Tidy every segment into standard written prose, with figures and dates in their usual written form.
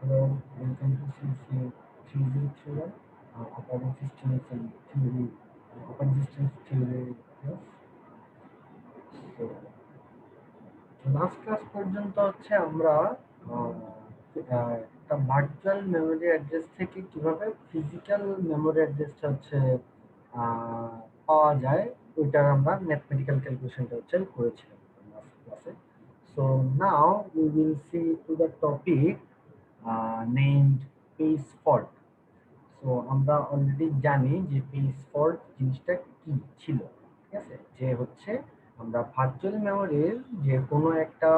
Hello, welcome to CC 3031, operating systems and theory, operating systems theory class. So, last class পর্যন্ত হচ্ছে আমরা একটা virtual memory address থেকে কিভাবে ফিজিক্যাল মেমোরি অ্যাড্রেসটা হচ্ছে আহ, পাওয়া যায় ওইটার আমরা ম্যাথমেটিক্যাল ক্যালকুলেশনটা হচ্ছে করেছিলাম লাস্ট ক্লাসে। So now we will see to the topic named page fault. So আমরা অলরেডি জানি যে পেজ ফল্ট জিনিসটা কি ছিল, ঠিক আছে? যে হচ্ছে আমরা ভার্চুয়াল মেমোরির যে কোনো একটা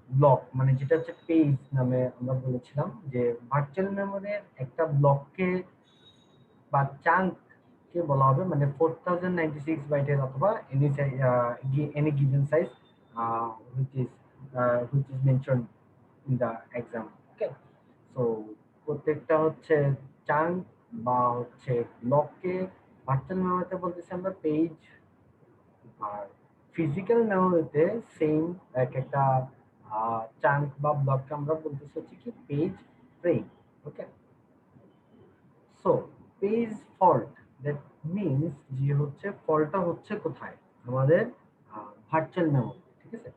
ব্লক, মানে যেটা হচ্ছে পেজ নামে আমরা বলেছিলাম যে ভার্চুয়াল মেমোরির একটা ব্লককে বা চাঙ্ক কে বলা হবে মানে 4096 বাইটের অথবা any given size which is which is mentioned in the exam. Okay, so প্রত্যেকটা হচ্ছে চাঙ্ক বা হচ্ছে ব্লককে ভার্চুয়াল মেমোরিতে বলতেছি আমরা পেজ, আর ফিজিক্যাল মেমোরিতে সেম এক একটা চাঙ্ক বা ব্লককে আমরা বলতেছি হচ্ছে কি page frame. Okay, so page fault that means যে হচ্ছে ফল্টটা হচ্ছে কোথায় আমাদের ভার্চুয়াল মেমোরি, ঠিক আছে?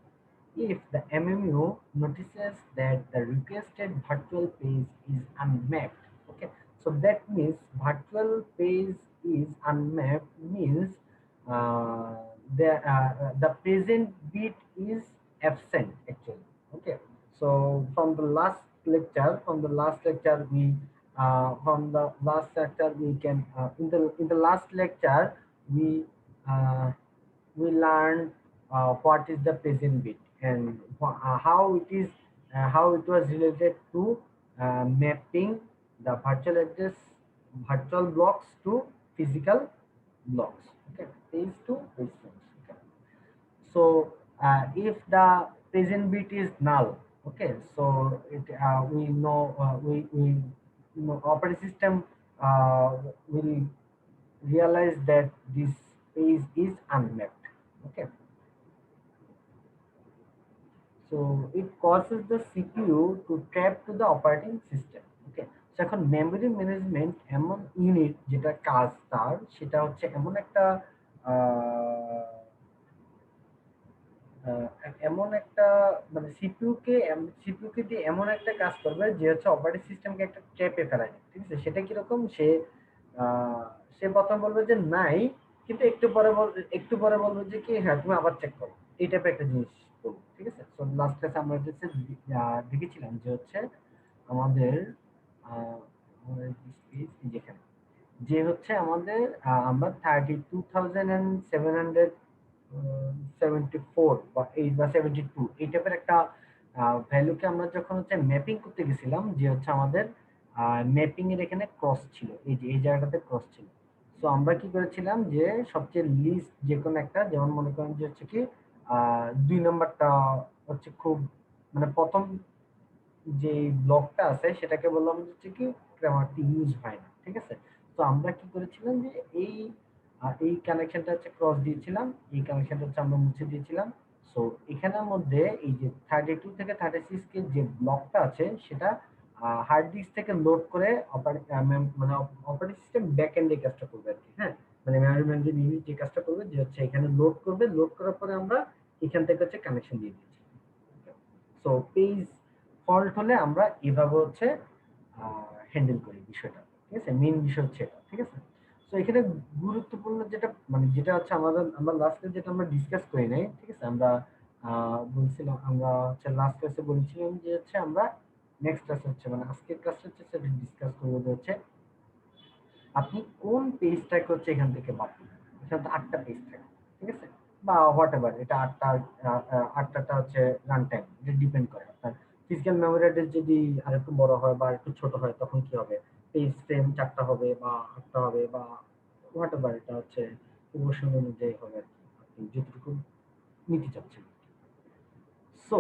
if the MMU notices that the requested virtual page is unmapped. Okay, so that means virtual page is unmapped means uh, the present bit is absent actually. Okay, so from the last lecture we can in the last lecture we uh, we learned what is the present bit and how it was related to mapping the virtual blocks to physical blocks. Okay, these two restrictions. Okay, so if the present bit is null, okay, so we know we know operating system will realize that this page is unmapped. Okay, so it causes the CPU to trap to the operating system. Okay, so এখন memory management এমন unit যেটা কাজ তার সেটা হচ্ছে এমন একটা আহ, এমন একটা মানে সিপিইউ কে দিয়ে এমন একটা কাজ করবে যে হচ্ছে অপারেটিং সিস্টেমকে একটা ট্র্যাপে ফেলায়, ঠিক আছে? সেটা কিরকম, আহ, সে প্রথম বলবে যে নাই, কিন্তু একটু পরে বলবে যে কি হ্যাঁ তুমি আবার চেক করো, এই টাইপের একটা জিনিস করবো, ঠিক আছে? তো লাস্ট ক্লাসে আমরা হচ্ছে দেখেছিলাম যে হচ্ছে আমাদের আহ, আমাদের যেখানে যে হচ্ছে আমাদের আমরা 32,774 বা 72 এই টাইপের একটা ভ্যালুকে আমরা যখন হচ্ছে ম্যাপিং করতে গেছিলাম যে হচ্ছে আমাদের ম্যাপিং এর এখানে ক্রস ছিল, এই যে এই জায়গাটাতে ক্রস ছিল। তো আমরা কি করেছিলাম যে সবচেয়ে লিস্ট যে কোনো একটা, যেমন মনে করেন যে হচ্ছে কি 2 নম্বরটা হচ্ছে খুব মানে প্রথম যে ব্লকটা আছে সেটাকে বললাম হচ্ছে কি গ্রামারটি ইউজ হয় না, ঠিক আছে? তো আমরা কি করেছিলাম যে এই কানেকশনটা হচ্ছে ক্রস দিয়েছিলাম, এই কানেকশনটা হচ্ছে আমরা মুছে দিয়েছিলাম। সো এখানের মধ্যে এই যে 32 থেকে 36 কে যে ব্লকটা আছে সেটা হার্ড ডিস্ক থেকে লোড করে মানে অপারেটিং সিস্টেম ব্যাক এন্ডে কাজটা করবে আর কি। হ্যাঁ, মানে মেমরি ম্যানেজমেন্ট ইউনিট যে কাজটা করবে যে হচ্ছে এখানে লোড করবে, লোড করার পরে আমরা এখান থেকে হচ্ছে কানেকশন দিয়ে দিয়েছি। সো পেজ ফল্ট হলে আমরা এভাবে হচ্ছে হ্যান্ডেল করি বিষয়টা, ঠিক আছে? মেইন বিষয় হচ্ছে এটা, ঠিক আছে? তো এখানে গুরুত্বপূর্ণ যেটা মানে যেটা হচ্ছে আমরা লাস্টে যেটা আমরা ডিসকাস করি নাই, ঠিক আছে? আমরা বলছিলাম আমরা হচ্ছে লাস্ট ক্লাসে বলেছিলাম যে হচ্ছে আমরা নেক্সট ক্লাস হচ্ছে মানে আজকের ক্লাসে হচ্ছে সেটা ডিসকাস করবো যে হচ্ছে আপনি কোন পেজটাকে হচ্ছে এখান থেকে বাদ দিবেন। এখানে তো 8টা পেজ থাকে, ঠিক আছে? বা হোয়াট এভার এটা 8টা হচ্ছে রান টাইম, এটা ডিপেন্ড করে আপনার ফিজিক্যাল মেমোরি অ্যাড্রেস যদি আরেকটু বড় হয় বা একটু ছোট হয় তখন কি হবে, পেজ ফ্রেম 4টা হবে বা 8টা হবে বা হোয়াট এভার, এটা হচ্ছে প্রমোশন অনুযায়ী হবে আর কি, আপনি যতটুকু নিতে চাচ্ছেন। সো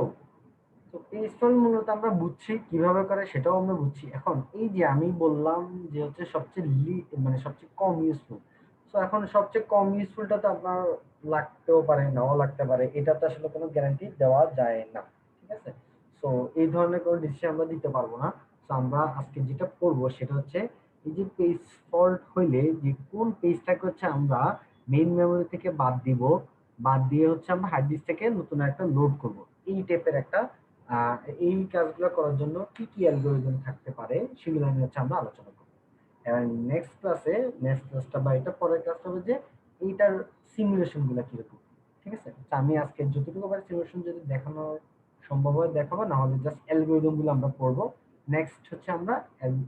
তো ইনস্টল মূলত আমরা বুঝছি কিভাবে করে সেটাও আমরা বুঝছি। এখন এই যে আমি বললাম যে হচ্ছে সবচেয়ে মানে সবচেয়ে কম ইউজফুল। সো এখন সবচেয়ে কম ইউজফুলটা তো আপনার লাগতেও পারে, নাও লাগতে পারে, এটা তো আসলে কোনো গ্যারান্টি দেওয়া যায় না, ঠিক আছে? সো এই ধরনের কোনো ডিসিশন আমরা দিতে পারবো না। সো আমরা আজকে যেটা করব সেটা হচ্ছে এই যে পেজ ফল্ট হইলে যে কোন পেজটাকে হচ্ছে আমরা মেইন মেমরি থেকে বাদ দিব, বাদ দিয়ে হচ্ছে আমরা হার্ড ডিস্ক থেকে নতুন একটা লোড করব, এই টাইপের একটা আহ, এই কাজগুলো করার জন্য কি কি অ্যালগরিদম থাকতে পারে সেগুলো নিয়ে হচ্ছে আমরা আলোচনা করব। এবং নেক্সট ক্লাসটা বা এটা পরের ক্লাসটা হবে যে এইটার সিমুলেশন গুলা কিরকম। ঠিক আছে, তো আমি আজকে যতটুকু পারি সিমুলেশন যদি দেখানো সম্ভব হয় দেখাবো, না হলে জাস্ট অ্যালগরিদম গুলো আমরা পড়বো। নেক্সট হচ্ছে আমরা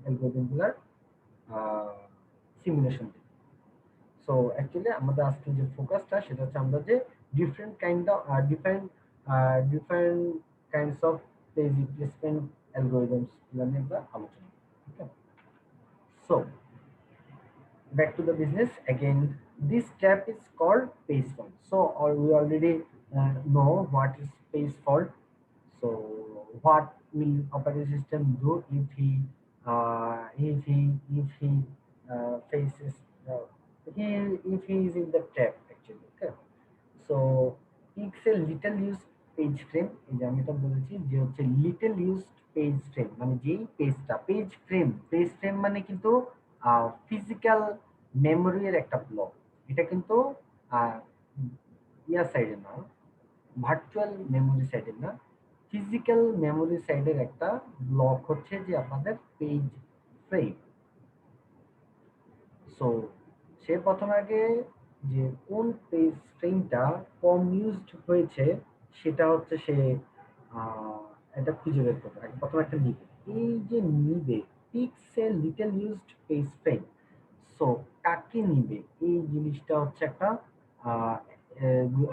অ্যালগরিদম গুলার সিমুলেশন দিই। সো অ্যাকচুয়ালি আমাদের আজকে যে ফোকাসটা সেটা হচ্ছে আমরা যে different kind of different kinds of page replacement algorithms গুলো নিয়ে আমরা আলোচনা করব। ওকে, so back to the business again. This step is called page fault. So we already know what is page fault. So what will operating system do if he faces he if he is in the trap actually. Okay, so it's a little used page frame, এই যে আমি এটা বলেছি যে হচ্ছে little used page frame, মানে যেই পেজটা পেজ ফ্রেম মানে কিন্তু ফিজিক্যাল মেমোরির একটা ব্লক। এটা কিন্তু আহ, ইয়ার সাইডে না, ভার্চুয়াল মেমোরি সাইডে না, ফিজিক্যাল মেমোরি সাইডের একটা ব্লক হচ্ছে যে আপনাদের পেজ ফ্রেম। সো সে প্রথমে আগে যে কোন পেজ ফ্রেমটা কম ইউজড হয়েছে সেটা হচ্ছে সে আহ, এটা খুঁজে বের করবে। আগে প্রথমে একটা নিবে, এই যে নিবে pixel little used page frame. So কাকে নিবে এই জিনিসটা হচ্ছে একটা আহ,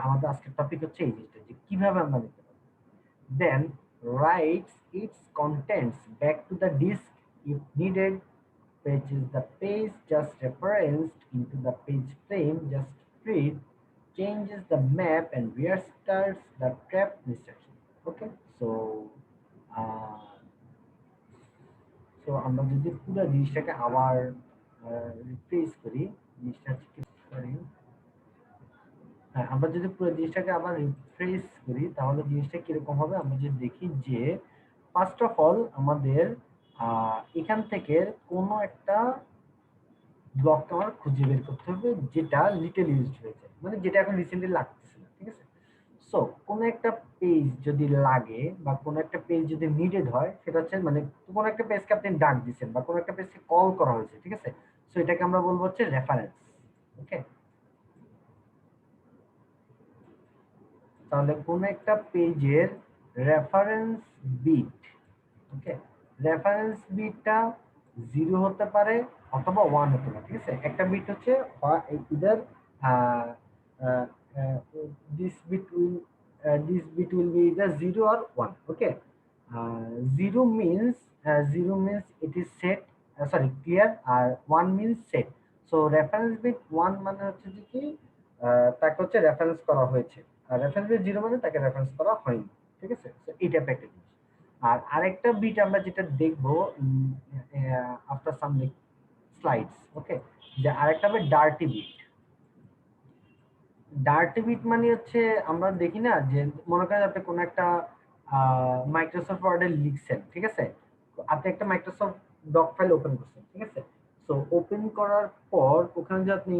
আমাদের আজকের টপিক হচ্ছে এই জিনিসটা যে কিভাবে আমরা নিতে পারি। Then writes its contents back to the disk if needed, pages the page just referenced into the page frame just freed, changes the map and restarts the trap instruction. Okay, so uh, so আমরা যদি পুরো জিনিসটাকে আবার refresh করি, জিনিসটা sorry, হ্যাঁ, আমরা যদি পুরো জিনিসটাকে আবার রিফ্রেশ করি তাহলে জিনিসটা কিরকম হবে আমরা যদি দেখি যে ফার্স্ট অফ অল আমাদের এখান থেকে কোনো একটা ব্লককে আমার খুঁজে বের করতে হবে যেটা লিটল ইউজড হয়েছে, মানে যেটা এখন রিসেন্টলি লাগতেছে না। ঠিক আছে, সো কোনো একটা পেজ যদি লাগে বা কোনো একটা পেজ যদি নিডেড হয় সেটা হচ্ছে মানে কোনো একটা পেজকে আপনি ডাক দিচ্ছেন বা কোনো একটা পেজকে কল করা হয়েছে। ঠিক আছে, সো এটাকে আমরা বলবো হচ্ছে রেফারেন্স। ওকে, তাহলে কোন একটা পেজের রেফারেন্স বিট, ওকে, রেফারেন্স বিটটা 0 হতে পারে অথবা 1 হতে পারে। ঠিক আছে, একটা বিট হচ্ছে either this bit will this bit will be either 0 or 1. Okay, 0 means 0 means it is set, sorry clear, আর 1 means set. So reference bit 1 মানে হচ্ছে যে কি তাকে হচ্ছে রেফারেন্স করা হয়েছে, আর রেফারেন্স বিট 0 মানে তাকে রেফারেন্স করা হয়নি। ঠিক আছে, তো এটা একটা জিনিস। আর আরেকটা বিট আমরা যেটা দেখবো আফটার সাম স্লাইডস, ওকে, যে আরেকটা হবে ডার্টি বিট। ডার্টি বিট মানে হচ্ছে আমরা দেখি না যে মনে করেন আপনি কোনো একটা মাইক্রোসফট ওয়ার্ডে লিখছেন। ঠিক আছে, তো আপনি একটা মাইক্রোসফট ডক ফাইল ওপেন করছেন। ঠিক আছে, তো ওপেন করার পর ওখানে যে আপনি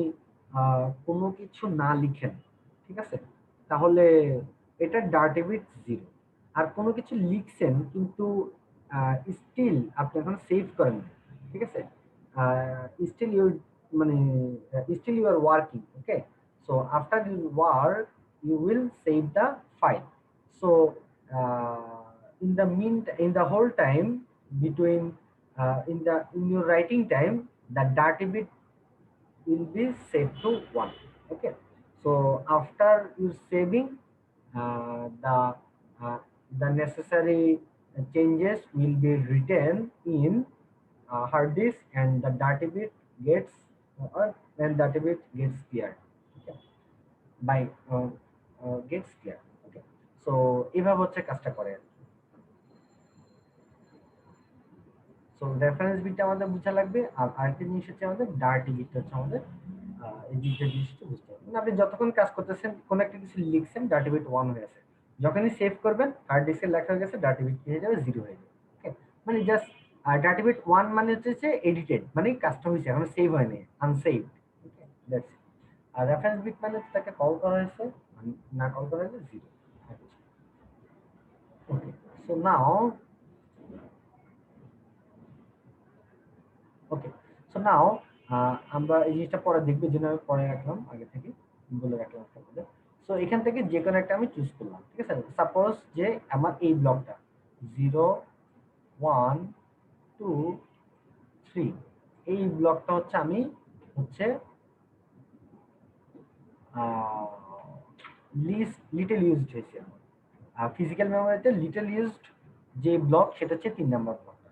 কোনো কিছু না লিখেন, ঠিক আছে, তাহলে এটা ডার্টি বিট 0। আর কোনো কিছু লিখছেন কিন্তু স্টিল আপনি এখন সেভ করেন না। ঠিক আছে, স্টিল ইউ মানে still you are working. Okay, so after you work you will save the file. So in the in the whole time between in your writing time the data bit will be set to 1. Okay, so after you saving the uh, the necessary changes will be written in hard disk and the data bit gets and data bit gets cleared. Okay, by gets cleared. Okay, so এভাবে হচ্ছে কাজটা করে। So reference বিটটা আমাদের বোঝা লাগবে। আর আরেকটা জিনিস হচ্ছে আমাদের ডার্টি বিটটা হচ্ছে আমাদের এই দুইটা জিনিসটা বুঝতে হবে। মানে আপনি যতক্ষণ কাজ করতেছেন কোনো একটা কিছু লিখছেন ডার্টি বিট 1 হয়ে আছে, যখনই সেভ করবেন হার্ড ডিস্কে লেখা হয়ে গেছে ডার্টি বিট কি হয়ে যাবে 0 হয়ে যাবে। ওকে, মানে জাস্ট আর ডাটা বিট 1 মানে হচ্ছে এডিটেড, মানে কাজটা হয়েছে, এখন সেভ হয়নি, আনসেভ। Okay, that's it. আর রেফারেন্স বিট মানে তাকে কল করা হয়েছে, না কল করা হয়েছে 0। ওকে, সো নাও, ওকে, সো নাও আমরা এই জিনিসটা পরে দেখবো, এই জন্য আমি পরে রাখলাম, আগে থেকে বলে রাখলাম একটা করে। সো এখান থেকে যে কোনো একটা আমি চুজ করলাম, ঠিক আছে। সাপোজ যে আমার এই ব্লকটা 0 1 2 3, এই ব্লকটা হচ্ছে আমি হচ্ছে লিটল ইউজড হয়েছে আমার। ফিজিক্যাল মেমোরিতে লিটল ইউজড যে ব্লক সেটা হচ্ছে 3 নাম্বার ব্লকটা।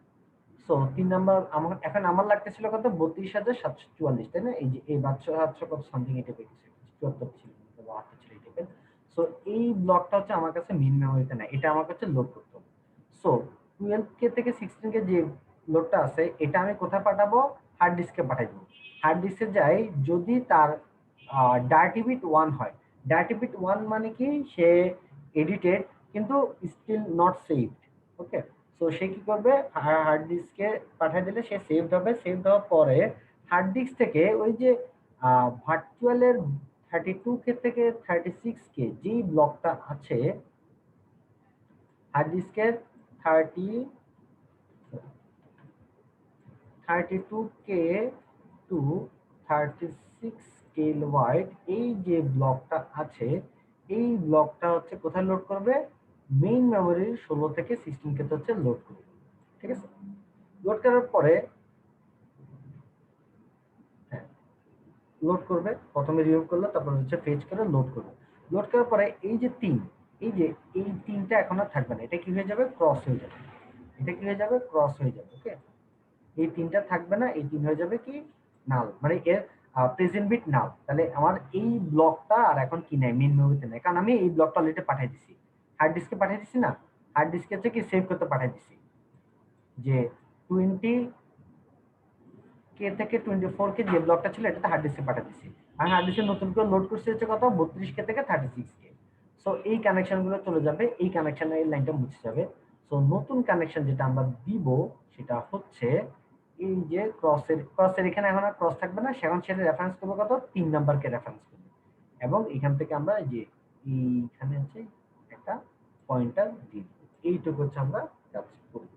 সো 3 নাম্বার আমার এখন আমার লাগতেছিল কত, 32,744, তাই না? এই যে এই 700 কত সামথিং এটা পেয়েছে, 74 ছিল বা 78 ছিল এই টাইপের। সো এই ব্লকটা হচ্ছে আমার কাছে মেইন মেমোরিতে না, এটা আমার কাছে লোড করতে হবে। সো 12K থেকে 16K যে লোডটা আছে এটা আমি কোথায় পাঠাবো, হার্ড ডিস্কে পাঠাই দেবো। হার্ড ডিস্কে যাই, যদি তার ডার্টি বিট 1 হয়, ডার্টি বিট 1 মানে কি, সে এডিটেড কিন্তু still not saved. Okay, so সে কি করবে, হার্ড ডিস্কে পাঠিয়ে দিলে সে সেভড হবে। সেভড হওয়ার পরে হার্ড ডিস্ক থেকে ওই যে ভার্চুয়ালের 32K থেকে 36K যেই ব্লকটা আছে, হার্ড ডিস্কের 32K টু 36 কিলোবাইট এই যে ব্লকটা আছে, এই ব্লকটা হচ্ছে কোথায় লোড করবে, মেইন মেমোরির 16 থেকে 16K তে হচ্ছে লোড করবে। ঠিক আছে, লোড করার পরে হ্যাঁ, লোড করবে, প্রথমে রিমুভ করলো, তারপর হচ্ছে ফেচ করে লোড করবে। লোড করার পরে এই যে 3, এই যে এই 3টা এখন আর থাকবে না, এটা কি হয়ে যাবে, ক্রস হয়ে যাবে। এটা কি হয়ে যাবে, ক্রস হয়ে যাবে। ওকে, এই 3টা থাকবে না, এই 3 হয়ে যাবে কি, নাল, মানে এর প্রেজেন্ট বিট নাল। তাহলে আমার এই ব্লকটা আর এখন কি নাই, মেইন মেমোরিতে নাই, কারণ আমি এই ব্লকটা অলরেডি পাঠিয়ে দিছি, হার্ড ডিস্কে পাঠিয়ে দিছি না, হার্ড ডিস্কে হচ্ছে কি সেভ করতে পাঠিয়ে দিছি, যে 20K থেকে 24K যে ব্লকটা ছিল এটাতে হার্ড ডিস্কে পাঠিয়ে দিছি। আর হার্ড ডিস্কে নতুন করে লোড করছে হচ্ছে কত, 32K থেকে 36K। সো এই কানেকশন গুলো চলে যাবে, এই কানেকশনের এই লাইনটা মুছে যাবে। সো নতুন কানেকশন যেটা আমরা দিব সেটা হচ্ছে এই যে ক্রসের এখানে এখন আর ক্রস থাকবে না, সেখানে সেটা রেফারেন্স করবে কত, 3 নাম্বারকে রেফারেন্স করবে। এবং এখান থেকে আমরা এই যে এইখানে হচ্ছে একটা পয়েন্টার দিব, এইটুকু হচ্ছে আমরা কাজ করব।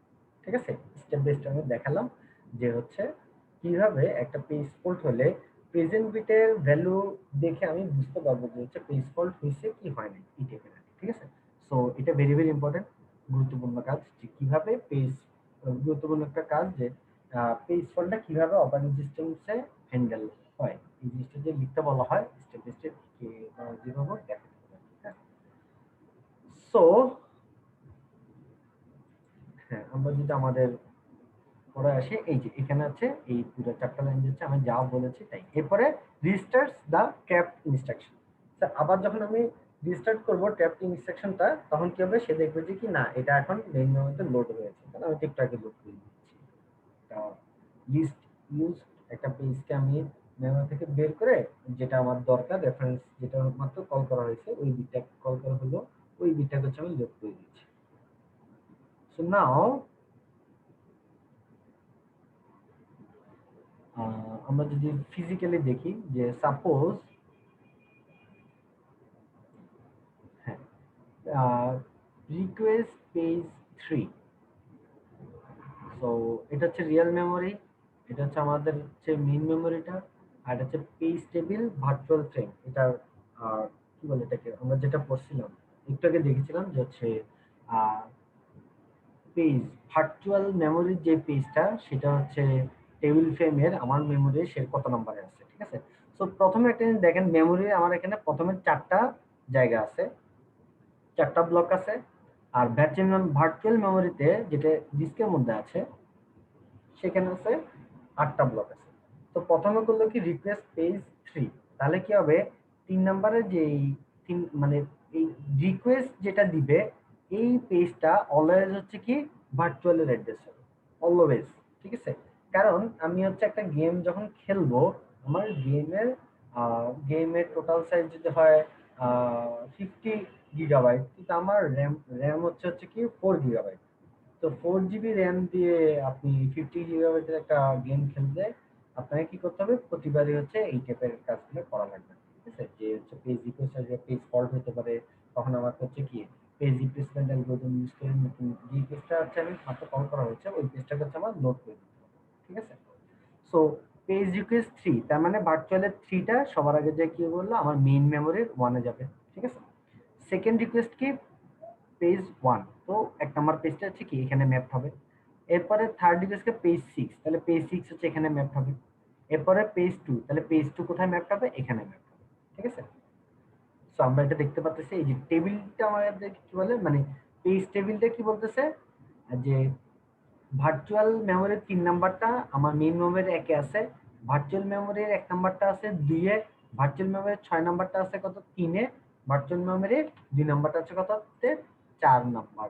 ঠিক আছে, স্টেপ বাই স্টেপ আমি দেখালাম যে হচ্ছে কিভাবে একটা পেজ ফল্ট হলে প্রেজেন্ট বিটের ভ্যালু দেখে আমি বুঝতে পারবো যে হচ্ছে পেজ ফল্ট হয়েছে কি হয় না, এই টাইপের। ঠিক আছে, সো এটা ভেরি ভেরি ইম্পর্টেন্ট, গুরুত্বপূর্ণ কাজ, যে কিভাবে পেজ, গুরুত্বপূর্ণ একটা কাজ যে পেজ ফল্টটা কিভাবে অপারেটিং সিস্টেমসে হ্যান্ডেল হয়, এই জিনিসটা যে লিখতে বলা হয় স্টেপ বাই স্টেপ যেভাবে দেখাতে হবে। সো হ্যাঁ, আমরা যদি আমাদের পরে আসি, এই যে এখানে আছে এই পুরো চ্যাপ্টার লাইন হচ্ছে আমি যা বলেছি তাই। এরপরে রিস্টার্টস দা ট্যাপ ইনস্ট্রাকশন। স্যার আবার যখন আমি রিস্টার্ট করব ট্যাপ ইনস্ট্রাকশনটা, তখন কি হবে, সে দেখবে যে কি না এটা এখন মেইন মেমোরিতে লোড হয়েছে, তাহলে আমি ঠিকঠাক লোড করে দিচ্ছি। তা লিস্ট ইউজ একটা পেজকে আমি মেমোরি থেকে বের করে যেটা আমার দরকার রেফারেন্স, যেটা মাত্র কল করা হয়েছে ওই বিটটা কল করা হলো, ওই বিটটাকে হচ্ছে আমি লোড করে দিচ্ছি। সো নাও আমরা যদি ফিজিক্যালি দেখি যে সাপোজ, হ্যাঁ, রিকোয়েস্ট পেজ 3, সো এটা হচ্ছে রিয়েল মেমোরি, এটা হচ্ছে আমাদের হচ্ছে মেইন মেমোরিটা, আর এটা হচ্ছে পেজ টেবিল ভার্চুয়াল ফ্রেম। এটা কি বলে এটাকে, আমরা যেটা পড়ছিলাম একটু আগে দেখেছিলাম যে হচ্ছে পেজ ভার্চুয়াল মেমোরির যে পেজটা সেটা হচ্ছে টেবিল ফ্রেমের আমার মেমোরি সে কত নম্বরে আছে। ঠিক আছে, সো প্রথমে একটা জিনিস দেখেন, মেমোরি আমার এখানে প্রথমে 4টা জায়গা আছে, 4টা ব্লক আছে। আর ভার্চুয়াল মেমোরিতে যেটা ডিস্কের মধ্যে আছে সেখানে আছে 8টা ব্লক আছে। তো প্রথমে করলো কি রিকোয়েস্ট পেজ 3, তাহলে কি হবে, 3 নম্বরে যে তিন মানে এই রিকোয়েস্ট যেটা দিবে এই পেজটা অলওয়েজ হচ্ছে কি ভার্চুয়ালের অ্যাড্রেস হবে, অলওয়েজ। ঠিক আছে, কারণ আমি হচ্ছে একটা গেম যখন খেলবো, আমার গেমের টোটাল সাইজ যদি হয় 50 গিগাবাইট, কিন্তু আমার র্যাম হচ্ছে কি 4 গিগাবাইট। তো 4 জিবি র্যাম দিয়ে আপনি 50 GB একটা গেম খেলতে আপনাকে কি করতে হবে, প্রতিবারই হচ্ছে এই টাইপের কাজগুলো করা লাগবে। ঠিক আছে, যে হচ্ছে পেজ রিকোয়েস্ট আসবে, পেজ ফল্ট হতে পারে, তখন আমাকে হচ্ছে কি পেজ রিপ্লেসমেন্ট অ্যালগরিদম ইউজ করে নতুন যে পেজটা হচ্ছে আমি মাত্র কল করা হয়েছে ওই পেজটাকে হচ্ছে আমার লোড করে দিতে হবে। ঠিক আছে, সো পেজ রিকোয়েস্ট 3 তার মানে ভার্চুয়ালের 3টা সবার আগে যে কি বললো আমার মেইন মেমোরির 1-এ যাবে। ঠিক আছে, সেকেন্ড রিকোয়েস্ট কি পেজ 1, তো 1 নাম্বার পেজটা হচ্ছে কি এখানে ম্যাপ হবে। এরপরে থার্ড রিকোয়েস্টকে পেজ 6, তাহলে পেজ 6 হচ্ছে এখানে ম্যাপ হবে। এরপরে পেজ 2, তাহলে পেজ 2 কোথায় ম্যাপ হবে, এখানে ম্যাপ হবে। ঠিক আছে, সো আমরা এটা দেখতে পাচ্ছি এই যে টেবিলটা আমাদের কি বলে মানে পেজ টেবিলটা কি বলতেছে যে ভার্চুয়াল মেমোরির 3 নাম্বারটা আমার মেইন মেমোরির 1-এ আছে, ভার্চুয়াল মেমোরির 1 নাম্বারটা আছে 2-এ, ভার্চুয়াল মেমোরির 6 নাম্বারটা আছে কত 3-এ, ভার্চুয়াল মেমোরির 2 নাম্বারটা আছে কত 4 নাম্বার,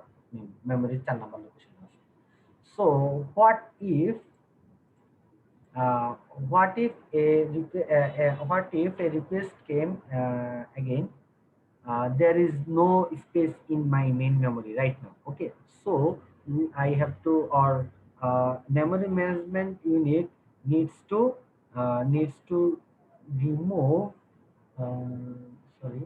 মেমোরির 4 নাম্বার লোকেশন আছে। So what if uh, what if a request came again, there is no space in my main memory right now. Okay, so I have to, or memory management unit needs to remove, sorry,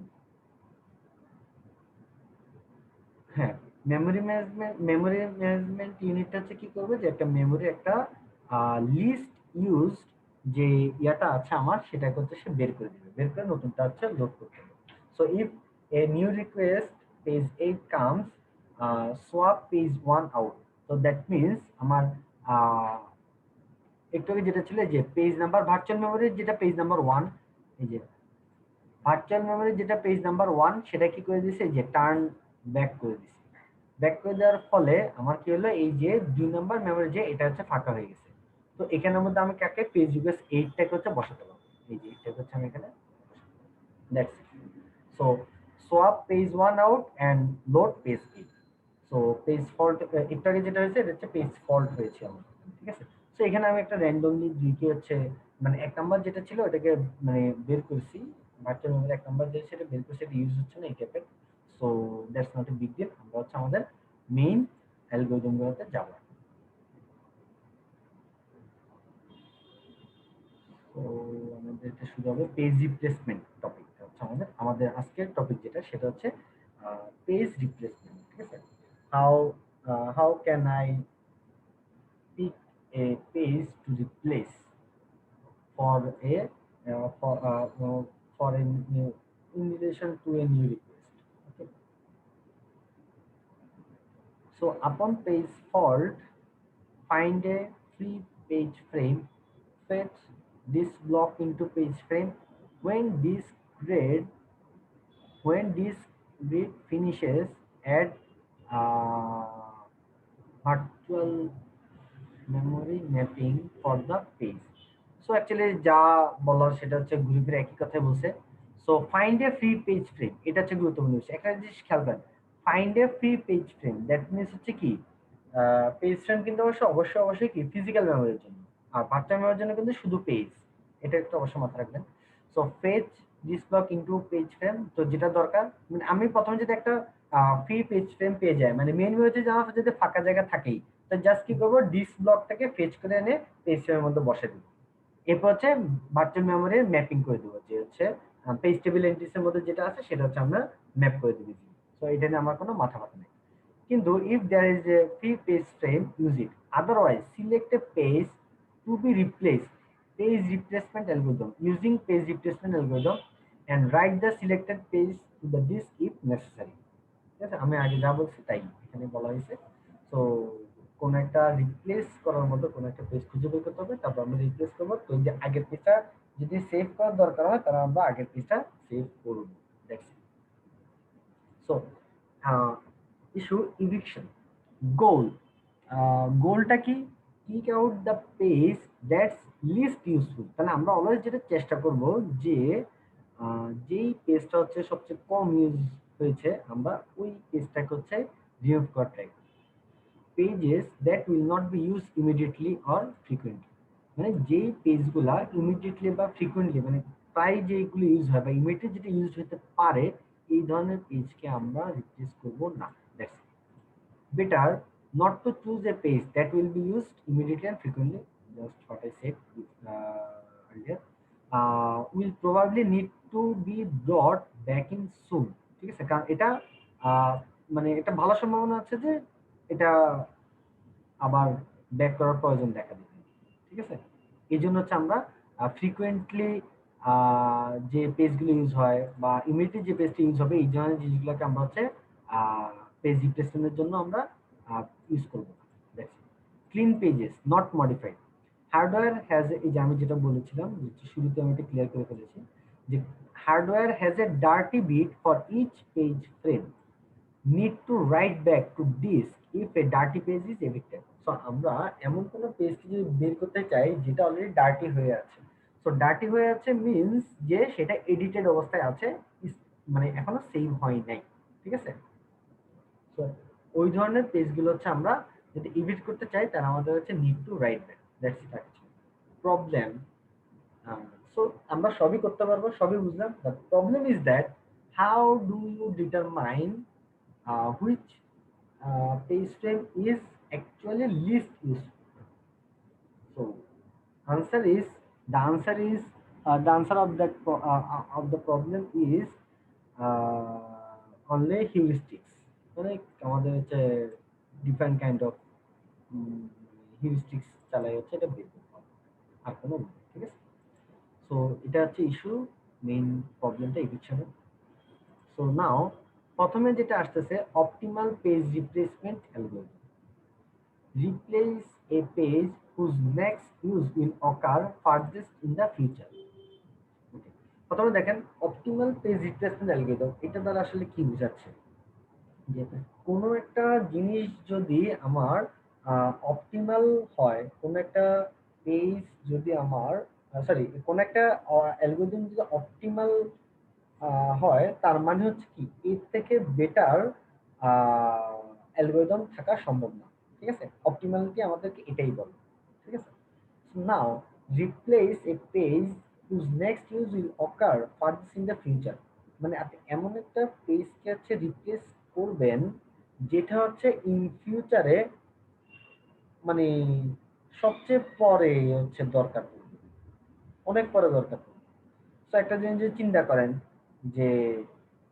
হ্যাঁ, memory management ইউনিটটা হচ্ছে কি করবে যে একটা memory একটা list used যে ইয়াটা আছে আমার সেটাকে হচ্ছে সে বের করে দিবে, বের করে নতুনটা হচ্ছে লোড করতে হবে। So if a new request page 8 comes, swap page 1 out, তো দ্যাট মিনস আমার আহ, একটু আগে যেটা ছিল যে পেজ নাম্বার ভার্চুয়াল মেমোরির যেটা পেজ নাম্বার 1, এই যে ভার্চুয়াল মেমোরি যেটা পেজ নাম্বার 1 সেটা কি করে দিয়েছে যে টার্ন ব্যাক করে দিছে। ব্যাক করে দেওয়ার ফলে আমার কি হলো এই যে 2 নাম্বার মেমোরি যে এটা হচ্ছে ফাঁকা হয়ে গেছে। তো এখানের মধ্যে আমি কাকে পেজ রিকোয়েস্ট 8 টাকে হচ্ছে বসাতে পারবো, এই যে এইটাকে হচ্ছে আমি এখানে that's it. So swap page 1 out and load page 8। So page fault একটু আগে যেটা হয়েছে এটা হচ্ছে পেজ ফল্ট হয়েছে আমার। ঠিক আছে, সো এখানে আমি একটা র্যান্ডমলি দুইকে হচ্ছে মানে 1 নাম্বার যেটা ছিল ওটাকে মানে বের করছি, ভার্চুয়াল মেমোরি 1 নাম্বার যেটা সেটা বের করছি, এটা ইউজ হচ্ছে না এই টাইপের। So that's not a big deal, আমরা হচ্ছে আমাদের মেইন অ্যালগরিদম গুলোতে যাব। তো আমাদের এটা শুরু হবে পেজ রিপ্লেসমেন্ট টপিক, হচ্ছে আমাদের আমাদের আজকের টপিক যেটা সেটা হচ্ছে পেজ রিপ্লেসমেন্ট। ঠিক আছে, how how can I pick a page to replace for a for a new in relation to a new request. Okay. So upon page fault, find a free page frame, fetch this block into page frame. When this grid when this grid finishes, add uh, virtual memory mapping for the page. So actually যা বলার সেটা হচ্ছে গ্রুপের একই কথাই বলছে। So find a free page frame, এটা হচ্ছে গুরুত্বপূর্ণ বিষয়। একটা জিনিস খেয়াল করেন, find a free page frame that means হচ্ছে কি পেজ ফ্রেম কিন্তু অবশ্যই কি ফিজিক্যাল মেমোরির জন্য, আর ভার্চুয়াল মেমোরির জন্য কিন্তু শুধু পেজ, এটা একটু অবশ্যই মাথায় রাখবেন। So page this block into page frame, তো যেটা দরকার মানে আমি প্রথমে যদি একটা ফ্রি পেজ ফ্রেম পেয়ে যায় মানে মেন মেমোরিতে যাওয়ার যদি ফাঁকা জায়গা থাকেই, তো জাস্ট কি করবো ডিস ব্লকটাকে ফেচ করে এনে পেজ ফ্রেমের মধ্যে বসে দিব। এরপর হচ্ছে ভার্চুয়াল মেমোরির ম্যাপিং করে দেবো, যে হচ্ছে পেজ টেবিল এন্ট্রিস এর মধ্যে যেটা আছে সেটা হচ্ছে আমরা ম্যাপ করে দিবি। তো এটা নিয়ে আমার কোনো মাথা ব্যথা নেই। কিন্তু if there is a free page frame, use it. Otherwise, select a page to be replaced. Page replacement algorithm. Using page replacement algorithm and write the selected page to the disk if necessary. ঠিক আছে, আমি আগে যা বলছি তাই এখানে বলা হয়েছে। তো কোন একটা রিপ্লেস করার মতো কোন একটা পেজ খুঁজে বের করতে হবে, তারপর আমরা রিপ্লেস করবো। তো যে আগের পেজটা যদি সেভ করার দরকার হয় তাহলে আমরা আগের পেজটা সেভ করব। That's it. So issue eviction goal, গোলটা কি kick out the page that's least useful. তাহলে আমরা অলওয়েজ যেটা চেষ্টা করব যে যেই পেজটা হচ্ছে সবচেয়ে কম ইউজ হয়েছে আমরা ওই পেজটাকে হচ্ছে রিমুভ করার ট্রাই করি। Pages that will not be use immediately or frequently, মানে যেই পেজগুলা ইমিডিয়েটলি বা ফ্রিকুয়েন্টলি মানে প্রায় যেগুলো ইউজ হয় বা ইমিডিয়েটলি যেটা ইউজ হতে পারে এই ধরনের পেজকে আমরা রিপ্লেস করব না। That's better not to choose a page that will be used immediately and frequently, just what I said earlier, will probably need to be brought back in soon, ঠিক আছে, কারণ এটা আহ, মানে এটা ভালো সম্ভাবনা আছে যে এটা আবার ব্যাক করার প্রয়োজন দেখা দিবে, ঠিক আছে। এই জন্য হচ্ছে আমরা ফ্রিকোয়েন্টলি যে পেজগুলো ইউজ হয় বা ইমিডিয়েটলি যে পেজটা ইউজ হবে এই ধরনের জিনিসগুলোকে আমরা হচ্ছে পেজ রিপ্লেসমেন্টের জন্য আমরা ইউজ করবো। Clean pages not modified hardware has, এই যে আমি যেটা বলেছিলাম যে শুরুতে আমি এটা ক্লিয়ার করে ফেলেছি যে hardware has a dirty bit for each page frame need to write back to disk if a dirty page is evicted. So আমরা এমন কোনো পেজকে যদি বের করতে চাই যেটা অলরেডি ডার্টি হয়ে আছে, সো ডার্টি হয়ে আছে মিন্স যে সেটা এডিটেড অবস্থায় আছে, মানে এখনো সেভ হয় নাই, ঠিক আছে। সো ওই ধরনের পেজগুলো হচ্ছে আমরা যদি এডিট করতে চাই তাহলে আমাদের হচ্ছে need to write back, that's it actually. Problem, so আমরা সবই করতে পারবো, সবই বুঝলাম, the problem is that how do you determine which page frame is actually least useful. So the answer of that of the problem is only heuristics. মানে আমাদের হচ্ছে different kind of হিউরিস্টিক্স চালাই হচ্ছে এটা বের করতে হবে, আর কোনো না, ঠিক আছে। সো এটা হচ্ছে ইস্যু, মেইন প্রবলেমটা এই পিছনে। সো নাও প্রথমে যেটা আসতেছে optimal page replacement algorithm, replace a page whose next use will occur farthest in the future. Okay. প্রথমে দেখেন অপটিমাল পেজ রিপ্লেসমেন্ট অ্যালগরিদম এটা দ্বারা আসলে কি বোঝাচ্ছে যে কোনো একটা জিনিস যদি আমার অপটিমাল হয়, কোনো একটা পেজ যদি আমার সরি কোনো একটা অ্যালগরিদম যদি অপটিমাল হয় তার মানে হচ্ছে কি এর থেকে বেটার অ্যালগরিদম থাকা সম্ভব না, ঠিক আছে। অপটিমালিটি আমাদেরকে এটাই বলে, ঠিক আছে। Now replace a page whose next use will occur farthest in the future, মানে আপনি এমন একটা পেজকে হচ্ছে রিপ্লেস করবেন যেটা হচ্ছে ইন ফিউচারে মানে সবচেয়ে পরে হচ্ছে দরকার পড়বে, অনেক পরে দরকার পড়বে। তো একটা জিনিস যদি চিন্তা করেন যে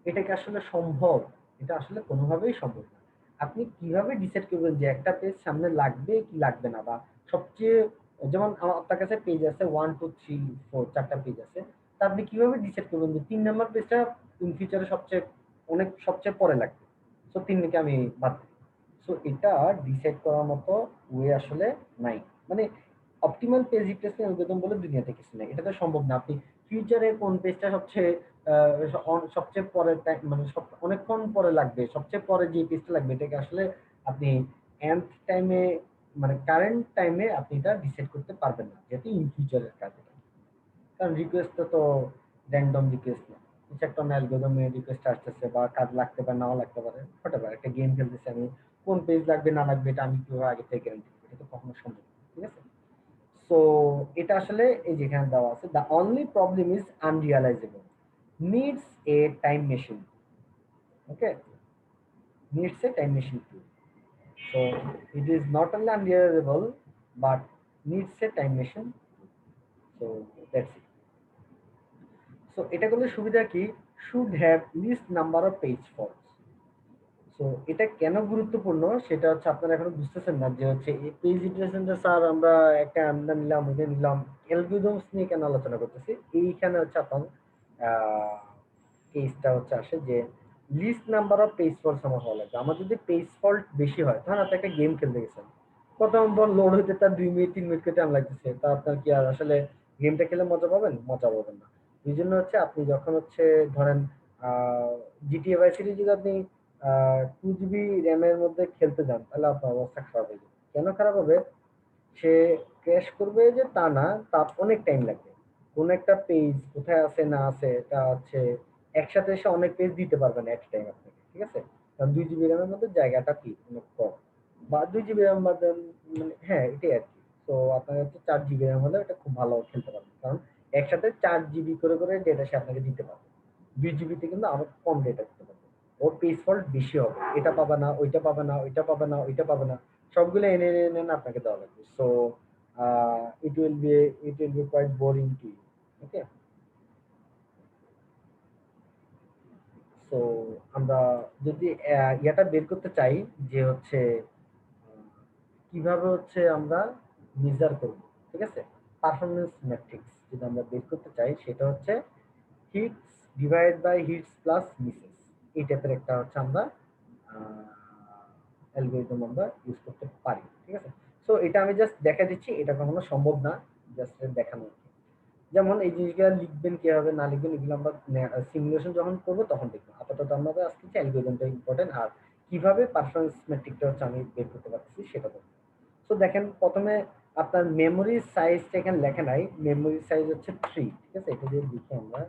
এটা কি আসলে সম্ভব, এটা আসলে কোনোভাবেই সম্ভব না। আপনি কিভাবে ডিসাইড করবেন যে একটা পেজ সামনে লাগবে কি লাগবে না, বা সবচেয়ে যেমন আপনার কাছে পেজ আছে 1 2 3 4 চারটা পেজ আছে, তা আপনি কিভাবে ডিসাইড করবেন যে 3 নাম্বার পেজটা ইন ফিউচারে সবচেয়ে পরে লাগবে, সো 3 কে আমি বাদ দিই। সো এটা ডিসাইড করার মতো ওয়ে আসলে নাই, মানে অপটিমাল পেজ রিপ্লেসমেন্ট অ্যালগরিদম বলে দুনিয়াতে কিছু নাই, এটা তো সম্ভব না। আপনি ফিউচারে কোন পেজটা সবচেয়ে পরে মানে অনেকক্ষণ পরে লাগবে, সবচেয়ে পরে যে পেজটা লাগবে এটাকে আসলে আপনি এন্ড টাইমে মানে কারেন্ট টাইমে আপনি এটা ডিসাইড করতে পারবেন না, যেহেতু ইন ফিউচারের কাজ এটা। কারণ রিকোয়েস্টটা তো র্যান্ডম রিকোয়েস্ট না, কিছু একটা অ্যালগরিদমে রিকোয়েস্ট আসতেছে বা কাজ লাগতে পারে নাও লাগতে পারে, হতে পারে একটা গেম খেলতেছি আমি, কোন পেজ লাগবে না লাগবে এটা আমি কিভাবে আগে থেকে গ্যারান্টি দেবো, এটা তো কখনো সম্ভব না, ঠিক আছে। সো এটা আসলে এই যেখানে দেওয়া আছে, the only problem is unrealisable, needs a time machine. Okay, needs a time machine too. So it is not only unrealizable but needs a time machine. So that's it. So এটা করলে সুবিধা কি, should have least number of page faults. So এটা কেন গুরুত্বপূর্ণ সেটা হচ্ছে আপনারা এখনো বুঝতেছেন না যে হচ্ছে এই পেজ রিপ্লেসমেন্টে স্যার আমরা নিলাম ওইটা নিলাম, অ্যালগরিদমস নিয়ে কেন আলোচনা করতেছি, এইখানে হচ্ছে আপনার কেসটা হচ্ছে আসে যে least number of page faults আমার হওয়া লাগবে। আমার যদি পেজ ফল্ট বেশি হয়, ধরেন আপনি একটা গেম খেলতে গেছেন, প্রথম বল লোড হইতে তার 2 মিনিট 3 মিনিট করে টাইম লাগতেছে, তা আপনার কি আর আসলে গেমটা খেলে মজা পাবেন? মজা পাবেন না। এই জন্য হচ্ছে আপনি যখন হচ্ছে ধরেন জিটিএ ভাই সিরিজ যদি আপনি 2 জিবি র্যামের মধ্যে খেলতে যান তাহলে আপনার অবস্থা খারাপ হয়ে যাবে। কেন খারাপ হবে? সে ক্র্যাশ করবে যে তা না, তার অনেক টাইম লাগবে। কোন একটা পেজ কোথায় আছে না আছে এটা হচ্ছে একসাথে এসে অনেক পেজ দিতে পারবে না এক টাইম আপনাকে, ঠিক আছে। কারণ 2 জিবি র্যামের মধ্যে জায়গাটা কি অনেক কম, বা 2 জিবি র্যাম বাদ দেন, মানে হ্যাঁ এটাই আর কি। তো আপনার হচ্ছে 4 জিবি র্যাম হলে এটা খুব ভালো খেলতে পারবেন, কারণ একসাথে 4 জিবি করে ডেটা সে আপনাকে দিতে পারবে। 2 জিবিতে কিন্তু আরো কম ডেটা দিতে পারবে। ওর পেজ ফল্ট বেশি হবে, এটা পাবে না, ওইটা পাবে না, ওইটা পাবে না, ওইটা পাবে না, সবগুলো এনে এনে এনে এনে আপনাকে দেওয়া লাগবে। So it will be quite boring to you. Okay, so আমরা যদি ইয়াটা বের করতে চাই যে হচ্ছে কিভাবে হচ্ছে আমরা মেজার করব, ঠিক আছে, পারফরম্যান্স ম্যাট্রিক্স যদি আমরা বের করতে চাই সেটা হচ্ছে hits divide by hits plus misses, এই টাইপের একটা হচ্ছে আমরা অ্যালগরিদম আমরা ইউজ করতে পারি, ঠিক আছে। সো এটা আমি জাস্ট দেখা দিচ্ছি, এটা কখনো সম্ভব না, জাস্ট দেখানো। যেমন এই জিনিসগুলো লিখবেন কিভাবে না লিখবেন এগুলো আমরা সিমুলেশন যখন করবো তখন দেখবো। আপাতত আমরা আজকে অ্যালগরিদমটা ইম্পর্টেন্ট, আর কিভাবে পারফরম্যান্স মেট্রিকটা হচ্ছে আমি বের করতে পারতেছি সেটা দেখবো। তো দেখেন প্রথমে আপনার মেমোরি সাইজটা এখানে লেখা নাই, মেমোরি সাইজ হচ্ছে 3, ঠিক আছে। এটা দিয়ে লিখি আমরা,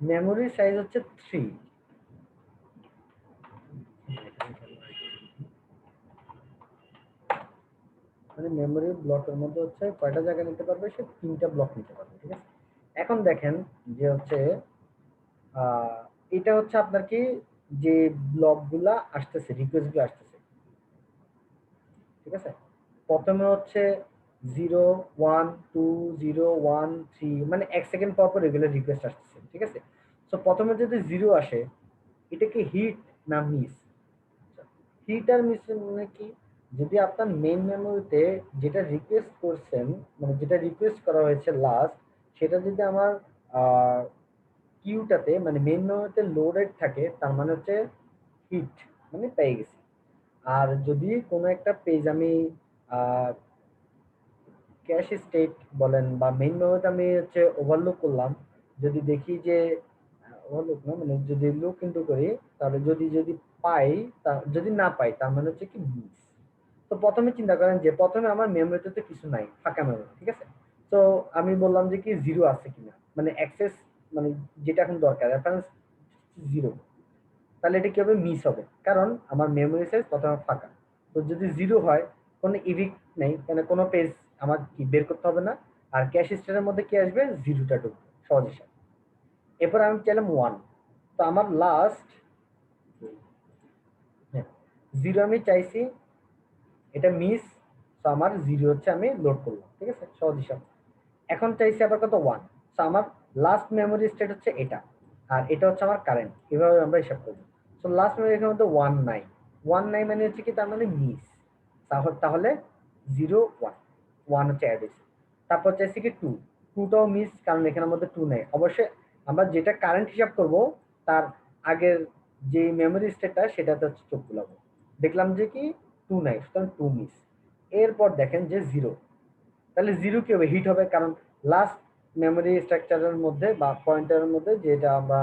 মেমোরি সাইজ হচ্ছে 3, মানে মেমোরি ব্লকের মধ্যে হচ্ছে কয়টা জায়গা নিতে পারবে, সে 3টা ব্লক নিতে পারবে, ঠিক আছে। এখন দেখেন যে হচ্ছে আহ, এটা হচ্ছে আপনার কি যে ব্লকগুলা আসতেছে, রিকোয়েস্টগুলো আসতেছে, ঠিক আছে। প্রথমে হচ্ছে 0 1 2 0 1 3, মানে 1 সেকেন্ড পর পর এগুলো রিকোয়েস্ট আসতেছে, ঠিক আছে। তো প্রথমে যদি 0 আসে, এটা কি হিট না মিস? হিট আর মিস মানে কি, যদি আপনার মেইন মেমোরিতে যেটা রিকোয়েস্ট করছেন, মানে যেটা রিকোয়েস্ট করা হয়েছে লাস্ট, সেটা যদি আমার কিউটাতে মানে মেইন মেমোরিতে লোডেড থাকে, তার মানে হচ্ছে হিট, মানে পেয়ে গেছি। আর যদি কোনো একটা পেজ আমি ক্যাশ স্টেট বলেন বা মেইন মেমোরিতে আমি হচ্ছে ওভারলুক করলাম, যদি দেখি যে ওভারলুক না, মানে যদি লুক ইনটু করি, তাহলে যদি যদি পাই, যদি না পাই তার মানে হচ্ছে কি মিস। তো প্রথমে চিন্তা করেন যে প্রথমে আমার মেমোরিতে তো কিছু নাই, ফাঁকা মেমোরি, ঠিক আছে। তো আমি বললাম যে কি জিরো আছে কিনা, মানে অ্যাক্সেস, মানে যেটা এখন দরকার রেফারেন্স জিরো, তাহলে এটা কি হবে, মিস হবে, কারণ আমার মেমোরি সাইজ প্রথমে ফাঁকা। তো যদি জিরো হয়, কোনো ইভিক নেই, মানে কোনো পেজ আমার কি বের করতে হবে না, আর ক্যাশ স্টেটের মধ্যে কি আসবে, জিরোটা ঢুকবে সহজ হিসাব। এরপর আমি চাইলাম 1, তো আমার লাস্ট, হ্যাঁ, জিরো আমি চাইছি, এটা মিস, তো আমার জিরো হচ্ছে আমি লোড করলাম, ঠিক আছে, সহজ হিসাব। এখন চাইছি আবার কত, 1, তো আমার লাস্ট মেমোরি স্টেট হচ্ছে এটা, আর এটা হচ্ছে আমার কারেন্ট, এভাবে আমরা হিসাব করবো। তো লাস্ট মেমোরি এখানে মধ্যে 1 নাই, 1 নাই মানে হচ্ছে কি, তার মানে মিস, তাহলে 0 1, 1 হচ্ছে অ্যাড হয়েছে। তারপর চাইছি কি 2, 2টাও মিস, কারণ এখানের মধ্যে 2 নেই। অবশ্যই আমরা যেটা কারেন্ট হিসাব করব তার আগের যে মেমোরি স্টেটটা সেটাতে হচ্ছে চোখ বুলাবো, দেখলাম যে কি 2 নাই, সুতরাং 2 মিস। এরপর দেখেন যে 0, তাহলে জিরো কি হবে, হিট হবে, কারণ লাস্ট মেমোরি স্ট্রাকচারের মধ্যে বা পয়েন্টারের মধ্যে যেটা আমরা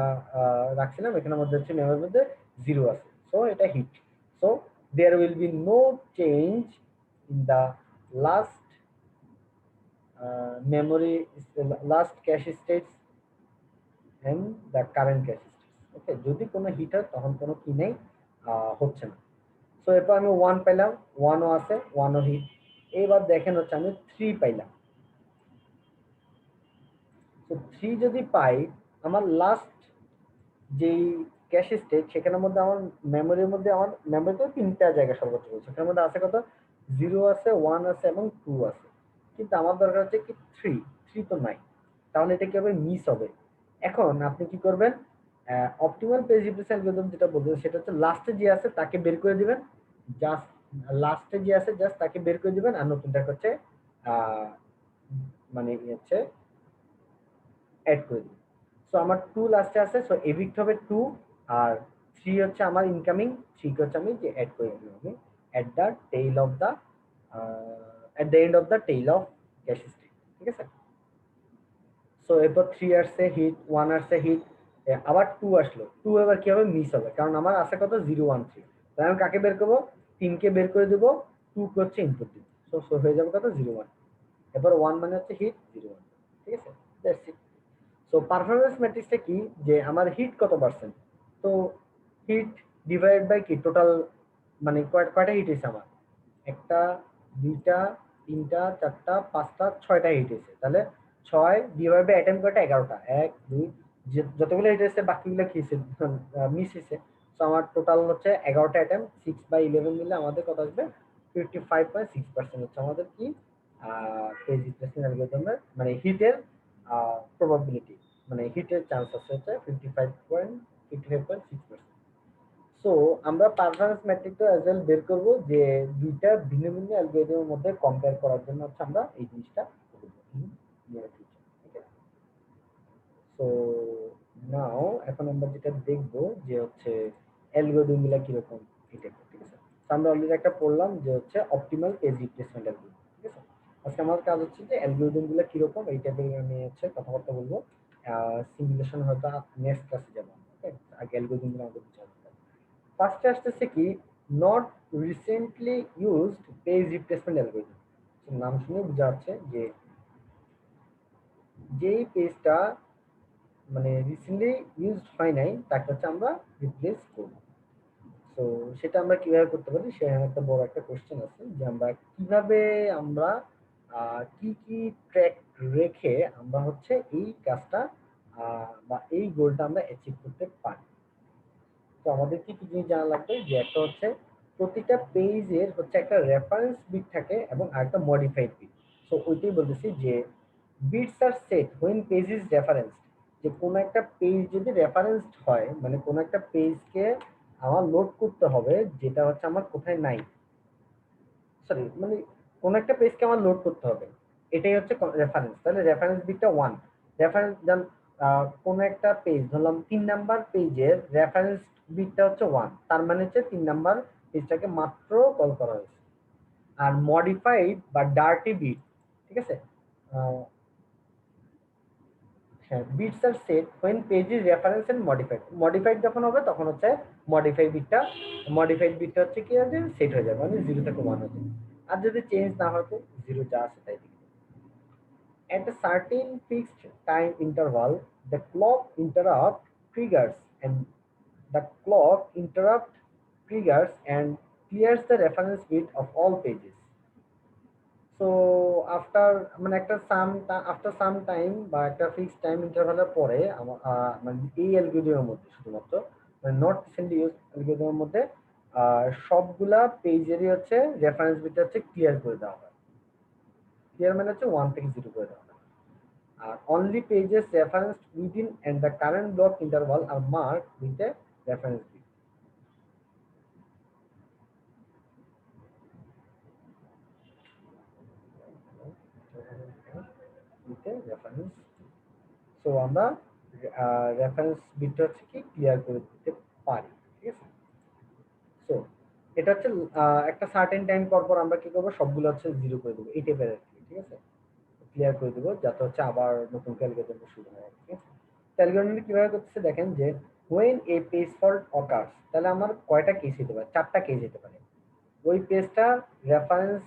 রাখছিলাম এখানের মধ্যে হচ্ছে মেমোরির মধ্যে জিরো আছে, সো এটা hit. So there will be no change in the last memory, last cache states and the current cache states. Okay, যদি কোনো হিট হয় তখন কোনো কি নেই, হচ্ছে না। সো এরপর আমি 1 পাইলাম, 1ও আছে, 1ও হিট। এবার দেখেন হচ্ছে আমি 3 পাইলাম। তো 3 যদি পাই, আমার লাস্ট যেই ক্যাশ স্টেট সেখানের মধ্যে আমার মেমোরির মধ্যে, আমার মেমোরিতে 3টা জায়গা সর্বোচ্চ রয়েছে, সেখানের মধ্যে আছে কত, 0 আছে, 1 আছে এবং 2 আছে। কিন্তু আমার দরকার হচ্ছে কি 3, 3 তো নাই, তাহলে এটা কি হবে, মিস হবে। এখন আপনি কি করবেন, অপটিমাল পেজ রিপ্লেস অ্যালগরিদম যেটা বলছেন সেটা হচ্ছে লাস্টে যে আছে তাকে বের করে দিবেন, জাস্ট লাস্টে যে আছে জাস্ট তাকে বের করে দিবেন, আর নতুনটা হচ্ছে আহ, মানে হচ্ছে এড করে দিই। সো আমার 2 লাস্টে আছে, সো এভিক্ট হবে 2, আর 3 হচ্ছে আমার ইনকামিং, 3 কে হচ্ছে আমি যে এড করে দিলাম আমি এট the tail of the at the end of the tail of cash state, ঠিক আছে। সো এরপর 3 আসছে হিট, 1 আসছে হিট, আবার 2 আসলো, 2 এবার কি হবে, মিস হবে, কারণ আমার আছে কত, 0 1 3। তাহলে আমি কাকে বের করবো, 3 কে বের করে দেবো, 2 কে হচ্ছে ইনপুট দিব, সো হয়ে যাবে কত, 0 1। এরপর 1 মানে হচ্ছে হিট, 0 1, ঠিক আছে, দ্যাটস ইট। সো পারফরমেন্স ম্যাট্রিক্সটা কি, যে আমার হিট কত পার্সেন্ট, তো হিট ডিভাইড বাই কি টোটাল, মানে কয়টা হিট হয়েছে আমার, একটা, দুইটা, তিনটা, চারটা, পাঁচটা, ছয়টা হিট হয়েছে, তাহলে 6 ডিভাইড বাই অ্যাটেম্প কয়টা 11টা 1 2 যতগুলো এটা আছে বাকিগুলো কি মিস হয়েছে। সো আমার টোটাল হচ্ছে 11টা অ্যাটেম্প 6 বাই 11 মিলে আমাদের কত আসবে 55.6% হচ্ছে আমাদের কি পেজ রিপ্লেসমেন্ট অ্যালগরিদমের মানে হিটের প্রবাবিলিটি মানে হিটের চান্স আছে হচ্ছে 55.6%। সো আমরা পারফরম্যান্স ম্যাট্রিকটা অ্যাজ ওয়েল বের করব যে দুইটা ভিন্ন ভিন্ন অ্যালগরিদমের মধ্যে কম্পেয়ার করার জন্য হচ্ছে আমরা এই জিনিসটা করব নিয়ার ফিউচার। ঠিক আছে। সো নাও এখন আমরা যেটা দেখব যে হচ্ছে অ্যালগরিদম গুলা কিরকম এটা ঠিক আছে। তো আমরা অলরেডি একটা পড়লাম যে হচ্ছে অপটিমাল পেজ রিপ্লেসমেন্ট অ্যালগরিদম। ঠিক আছে। আজকে আমার কাজ হচ্ছে যে অ্যালগরিদম গুলা কিরকম এই টাইপের আমি হচ্ছে কথাবার্তা বলবো। সিমুলেশন হয়তো নেক্সট ক্লাসে যাবো। ওকে, আগে অ্যালগরিদম গুলো আমাদের বুঝতে হবে। ফার্স্টে আসতেছে কি not recently used page replacement algorithm. নাম শুনে বোঝা যাচ্ছে যে যেই পেজটা মানে রিসেন্টলি ইউজড হয় নাই তাকে হচ্ছে আমরা রিপ্লেস করব। তো সেটা আমরা কিভাবে করতে পারি সেখানে একটা বড় একটা কোশ্চেন আছে যে আমরা কিভাবে আমরা কি কি ট্র্যাক রেখে আমরা হচ্ছে এই কাজটা বা এই গোলটা আমরা অ্যাচিভ করতে পারি। তো আমাদের কি কি জিনিস জানা লাগবে যে একটা হচ্ছে প্রতিটা পেজের হচ্ছে একটা রেফারেন্স বিট থাকে এবং আরেকটা মডিফাইড বিট। সো ওইটাই বলতেছি যে bits are set when page is reference, যে কোনো একটা পেজ যদি রেফারেন্সড হয় মানে কোনো একটা পেজকে আমার লোড করতে হবে যেটা হচ্ছে আমার কোথায় নাই, সরি মানে কোন একটা পেজকে আমার লোড করতে হবে এটাই হচ্ছে রেফারেন্স। তাহলে রেফারেন্স বিটটা 1। রেফারেন্স যেমন কোন একটা পেজ ধরলাম 3 নাম্বার পেজের রেফারেন্স বিটটা হচ্ছে 1, তার মানে হচ্ছে 3 নাম্বার পেজটাকে মাত্র কল করা হয়েছে। আর মডিফাইড বা ডার্টি বিট, ঠিক আছে, হ্যাঁ bits are set when page is reference and modified. Modified যখন হবে তখন হচ্ছে মডিফাইড বিটটা হচ্ছে কি হবে সেট হয়ে যাবে মানে 0 থেকে 1 হয়ে যাবে। আর যদি চেঞ্জ না হয় তো 0 যা আছে তাই দিবে। At a certain fixed time interval, the clock interrupt triggers and the clock interrupt triggers and clears the reference bit of all pages. So মানে একটা after some time বা একটা fixed time interval এর পরে মানে এই অ্যালগরিদমের মধ্যে শুধুমাত্র মানে নট রিসেন্টলি ইউজ অ্যালগরিদমের মধ্যে সবগুলা পেজেরই হচ্ছে রেফারেন্স বিট হচ্ছে ক্লিয়ার করে দেওয়া হয়। ক্লিয়ার মানে হচ্ছে 1 থেকে 0 করে দেওয়া হয়। Only pages referenced within and the current block interval are marked with a reference bit. With a reference. So আমরা রেফারেন্স বিটটা হচ্ছে কি ক্লিয়ার করে দিতে পারি। ঠিক আছে। সো এটা হচ্ছে একটা সার্টেন টাইম পর পর আমরা কি করব সবগুলো হচ্ছে 0 করে দেব এই টাইপের আর কি। ঠিক আছে। ক্লিয়ার করে দেব যাতে হচ্ছে আবার নতুন অ্যালগরিদম শুরু হয়। ঠিক আছে। অ্যালগরিদম কিভাবে করতেছে দেখেন যে when a page fault occurs তাহলে আমার কয়টা কেস হতে পারে 4টা কেস হতে পারে। ওই পেজটা রেফারেন্স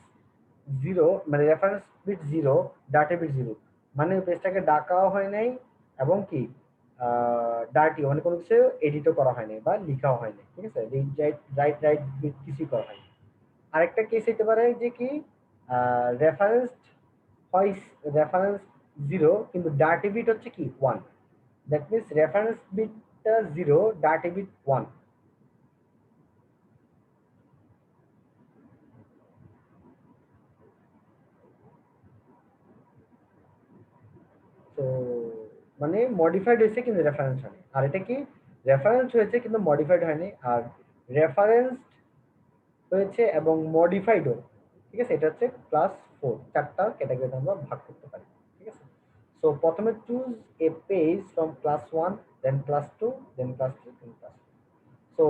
0 মানে রেফারেন্স বিট 0 ডাটা বিট 0 মানে ওই পেজটাকে ডাকাও হয় নাই এবং কি ডার্টিও মানে কোনো কিছু এডিটও করা হয় নাই বা লিখাও হয় নাই। ঠিক আছে। রাইট রাইট কিছুই করা হয়নি। আরেকটা কেস হতে পারে যে কি রেফারেন্স হয় রেফারেন্স 0 কিন্তু ডাটা বিট হচ্ছে কি 1, দ্যাট মিন্স রেফারেন্স বিটটা 0 ডাটা বিট 1। তো মানে মডিফাইড হয়েছে কিন্তু রেফারেন্স হয়নি। আর এটা কি রেফারেন্স হয়েছে কিন্তু মডিফাইড হয়নি। আর রেফারেন্স হয়েছে এবং মডিফাইডও। ঠিক আছে। এটা হচ্ছে ক্লাস 4 চারটা ক্যাটাগরিতে আমরা ভাগ করতে পারি। ঠিক আছে। সো প্রথমে choose a page from class 1 then class 2 then class 3 then class. So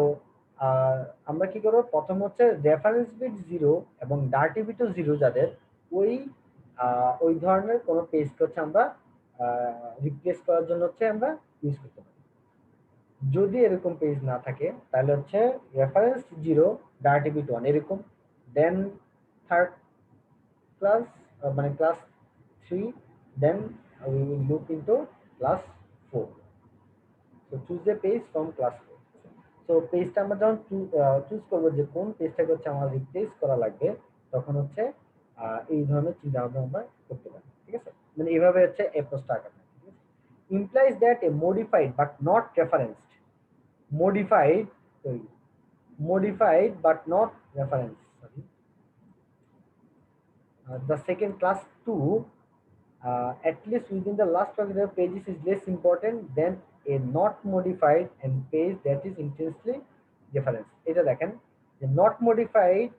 আমরা কি করব প্রথম হচ্ছে রেফারেন্স বিট 0 এবং ডার্টি বিটও 0 যাদের ওই ওই ধরনের কোন পেজকে হচ্ছে আমরা রিপ্লেস করার জন্য হচ্ছে আমরা ইউজ করতে পারি। যদি এরকম পেজ না থাকে তাহলে হচ্ছে রেফারেন্স 0 ডার্টি বিট 1 এরকম। দেন থার্ড ক্লাস মানে class 3 then we will look into class 4. So choose a page from class 4. তো পেজটা আমরা যখন চুজ করবো যে কোন পেজটাকে হচ্ছে আমার রিপ্লেস করা লাগবে তখন হচ্ছে এই ধরনের চিন্তা ভাবনা আমরা করতে পারি। ঠিক আছে। মানে এভাবে হচ্ছে এই প্রশ্নটা আঁকা থাকে, ঠিক আছে? implies that a modified but not referenced, modified, sorry, modified but not referenced, sorry. The second class 2, at least within the last paragraph pages is less important than a not modified and page that is intensely referenced. এটা দেখেন যে not modified,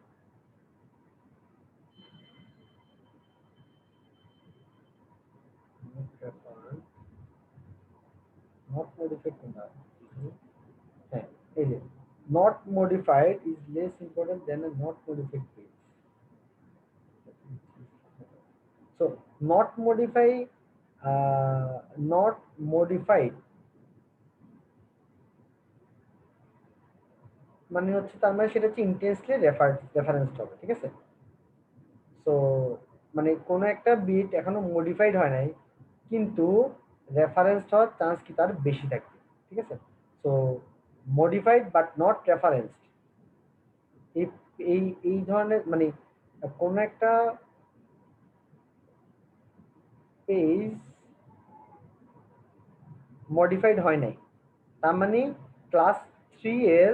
not modified কোনটা? হ্যাঁ, এই যে not modified is less important than a not modified page. So not modified মানে হচ্ছে তার মানে সেটা হচ্ছে ইন্টেন্সলি রেফারেন্সড হবে, ঠিক আছে? সো মানে কোন একটা বিট এখনো মডিফাইড হয় নাই, কিন্তু রেফারেন্সড হওয়ার চান্স কি তার বেশি থাকবে, ঠিক আছে? সো মডিফাইড বাট নট রেফারেন্সড, এই এই এই ধরনের মানে কোন একটা পেজ মডিফাইড হয় নাই, তার মানে ক্লাস 3 এর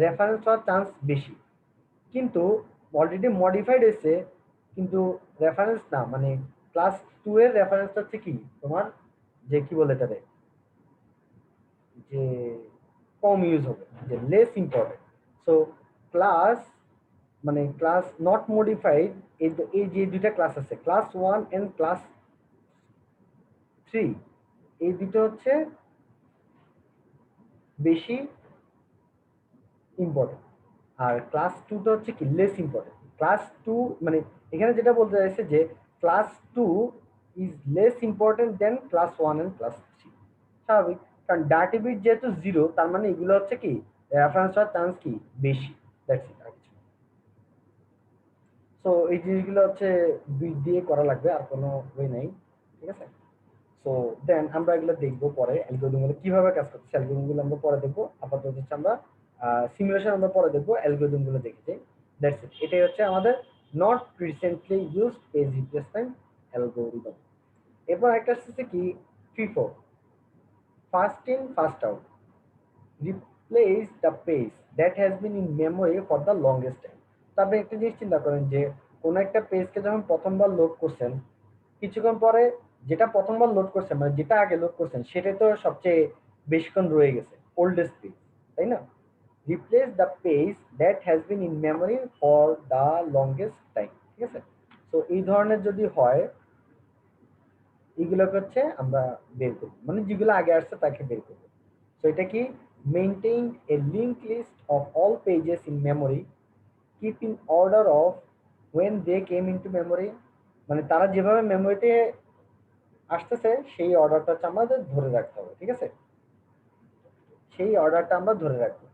রেফারেন্স হওয়ার চান্স বেশি, কিন্তু অলরেডি মডিফাইড হয়েছে কিন্তু রেফারেন্স না, মানে ক্লাস 2 এর রেফারেন্স হচ্ছে কি তোমার যে কি বলে এটারে যে কম ইউজ হবে, যে লেস ইম্পর্টেন্ট। সো ক্লাস মানে ক্লাস নট মডিফাইড, এই যে দুইটা ক্লাস আছে ক্লাস 1 এন্ড ক্লাস 3, এই দুটো হচ্ছে বেশি ইম্পর্টেন্ট, আর ক্লাস 2 টা হচ্ছে কি লেস ইম্পর্টেন্ট। ক্লাস 2 মানে এখানে যেটা বলতে চাইছে যে class 2 is less important than class 1 and class 3, স্বাভাবিক, কারণ ডাটা বিট যেহেতু 0 তার মানে এগুলো হচ্ছে কি রেফারেন্স হওয়ার চান্স কি বেশি, দ্যাটস ইট। সো এই জিনিসগুলো হচ্ছে বিট দিয়ে করা লাগবে, আর কোনো ওয়ে নাই, ঠিক আছে? সো দেন আমরা এগুলো দেখবো পরে, অ্যালগরিদম গুলো কিভাবে কাজ করছে অ্যালগরিদম গুলো আমরা পরে দেখবো, আপাতত হচ্ছে আমরা সিমুলেশন আমরা পরে দেখবো, অ্যালগরিদম গুলো দেখেছি, দ্যাটস ইট। এটাই হচ্ছে আমাদের not recently used page replacement algorithm. এরপর একটা হচ্ছে কি FIFO, first in first out, replace the page that has been in memory for the longest time. তবে একটা জিনিস চিন্তা করেন যে কোনো একটা পেজকে যখন প্রথমবার লোড করছেন, কিছুক্ষণ পরে যেটা প্রথমবার লোড করছেন মানে যেটা আগে লোড করছেন সেটা তো সবচেয়ে বেশিক্ষণ রয়ে গেছে, ওল্ডেস্ট পেজ, তাই না? Replace the page that has been in memory for the longest time, ঠিক আছে? তো এই ধরনের যদি হয় এগুলোকে হচ্ছে আমরা বের করবো, মানে যেগুলো আগে আসছে তাকে বের করবো। তো এটা কি maintain a link list of all pages in memory, keep in order of when they came into memory, মানে তারা যেভাবে মেমোরিতে আসতেছে সেই অর্ডারটা হচ্ছে আমাদের ধরে রাখতে হবে, ঠিক আছে? সেই অর্ডারটা আমরা ধরে রাখবো।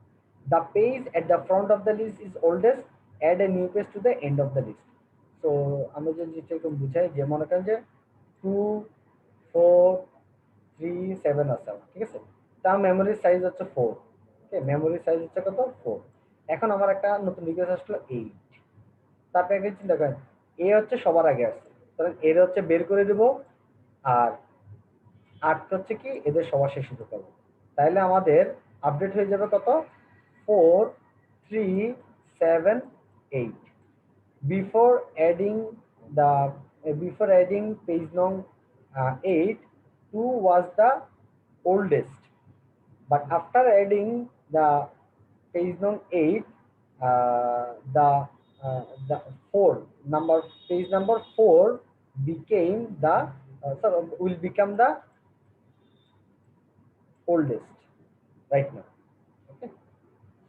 The page at the front of the list is oldest, add a new page to the end of the list. তো আমরা যদি যেটা একটু বুঝাই যে মনে করেন যে 2 4 3 7 আছে আমার, ঠিক আছে? তার মেমোরির সাইজ হচ্ছে 4, ওকে, মেমোরির সাইজ হচ্ছে কত 4। এখন আমার একটা নতুন রিকোয়েস্ট আসলো 8, তারপরে একটা চিন্তা করেন এ হচ্ছে সবার আগে আসছে, তাহলে এর হচ্ছে বের করে দেব, আর 8 হচ্ছে কি এদের সবার শেষে ঢুকাবো, তাইলে আমাদের আপডেট হয়ে যাবে কত 4 3 7 8। Before adding the before adding page nong 8, 2 was the oldest, but after adding the page nong 8, the the 4 number page number 4 became the sorry, will become the oldest right now, okay?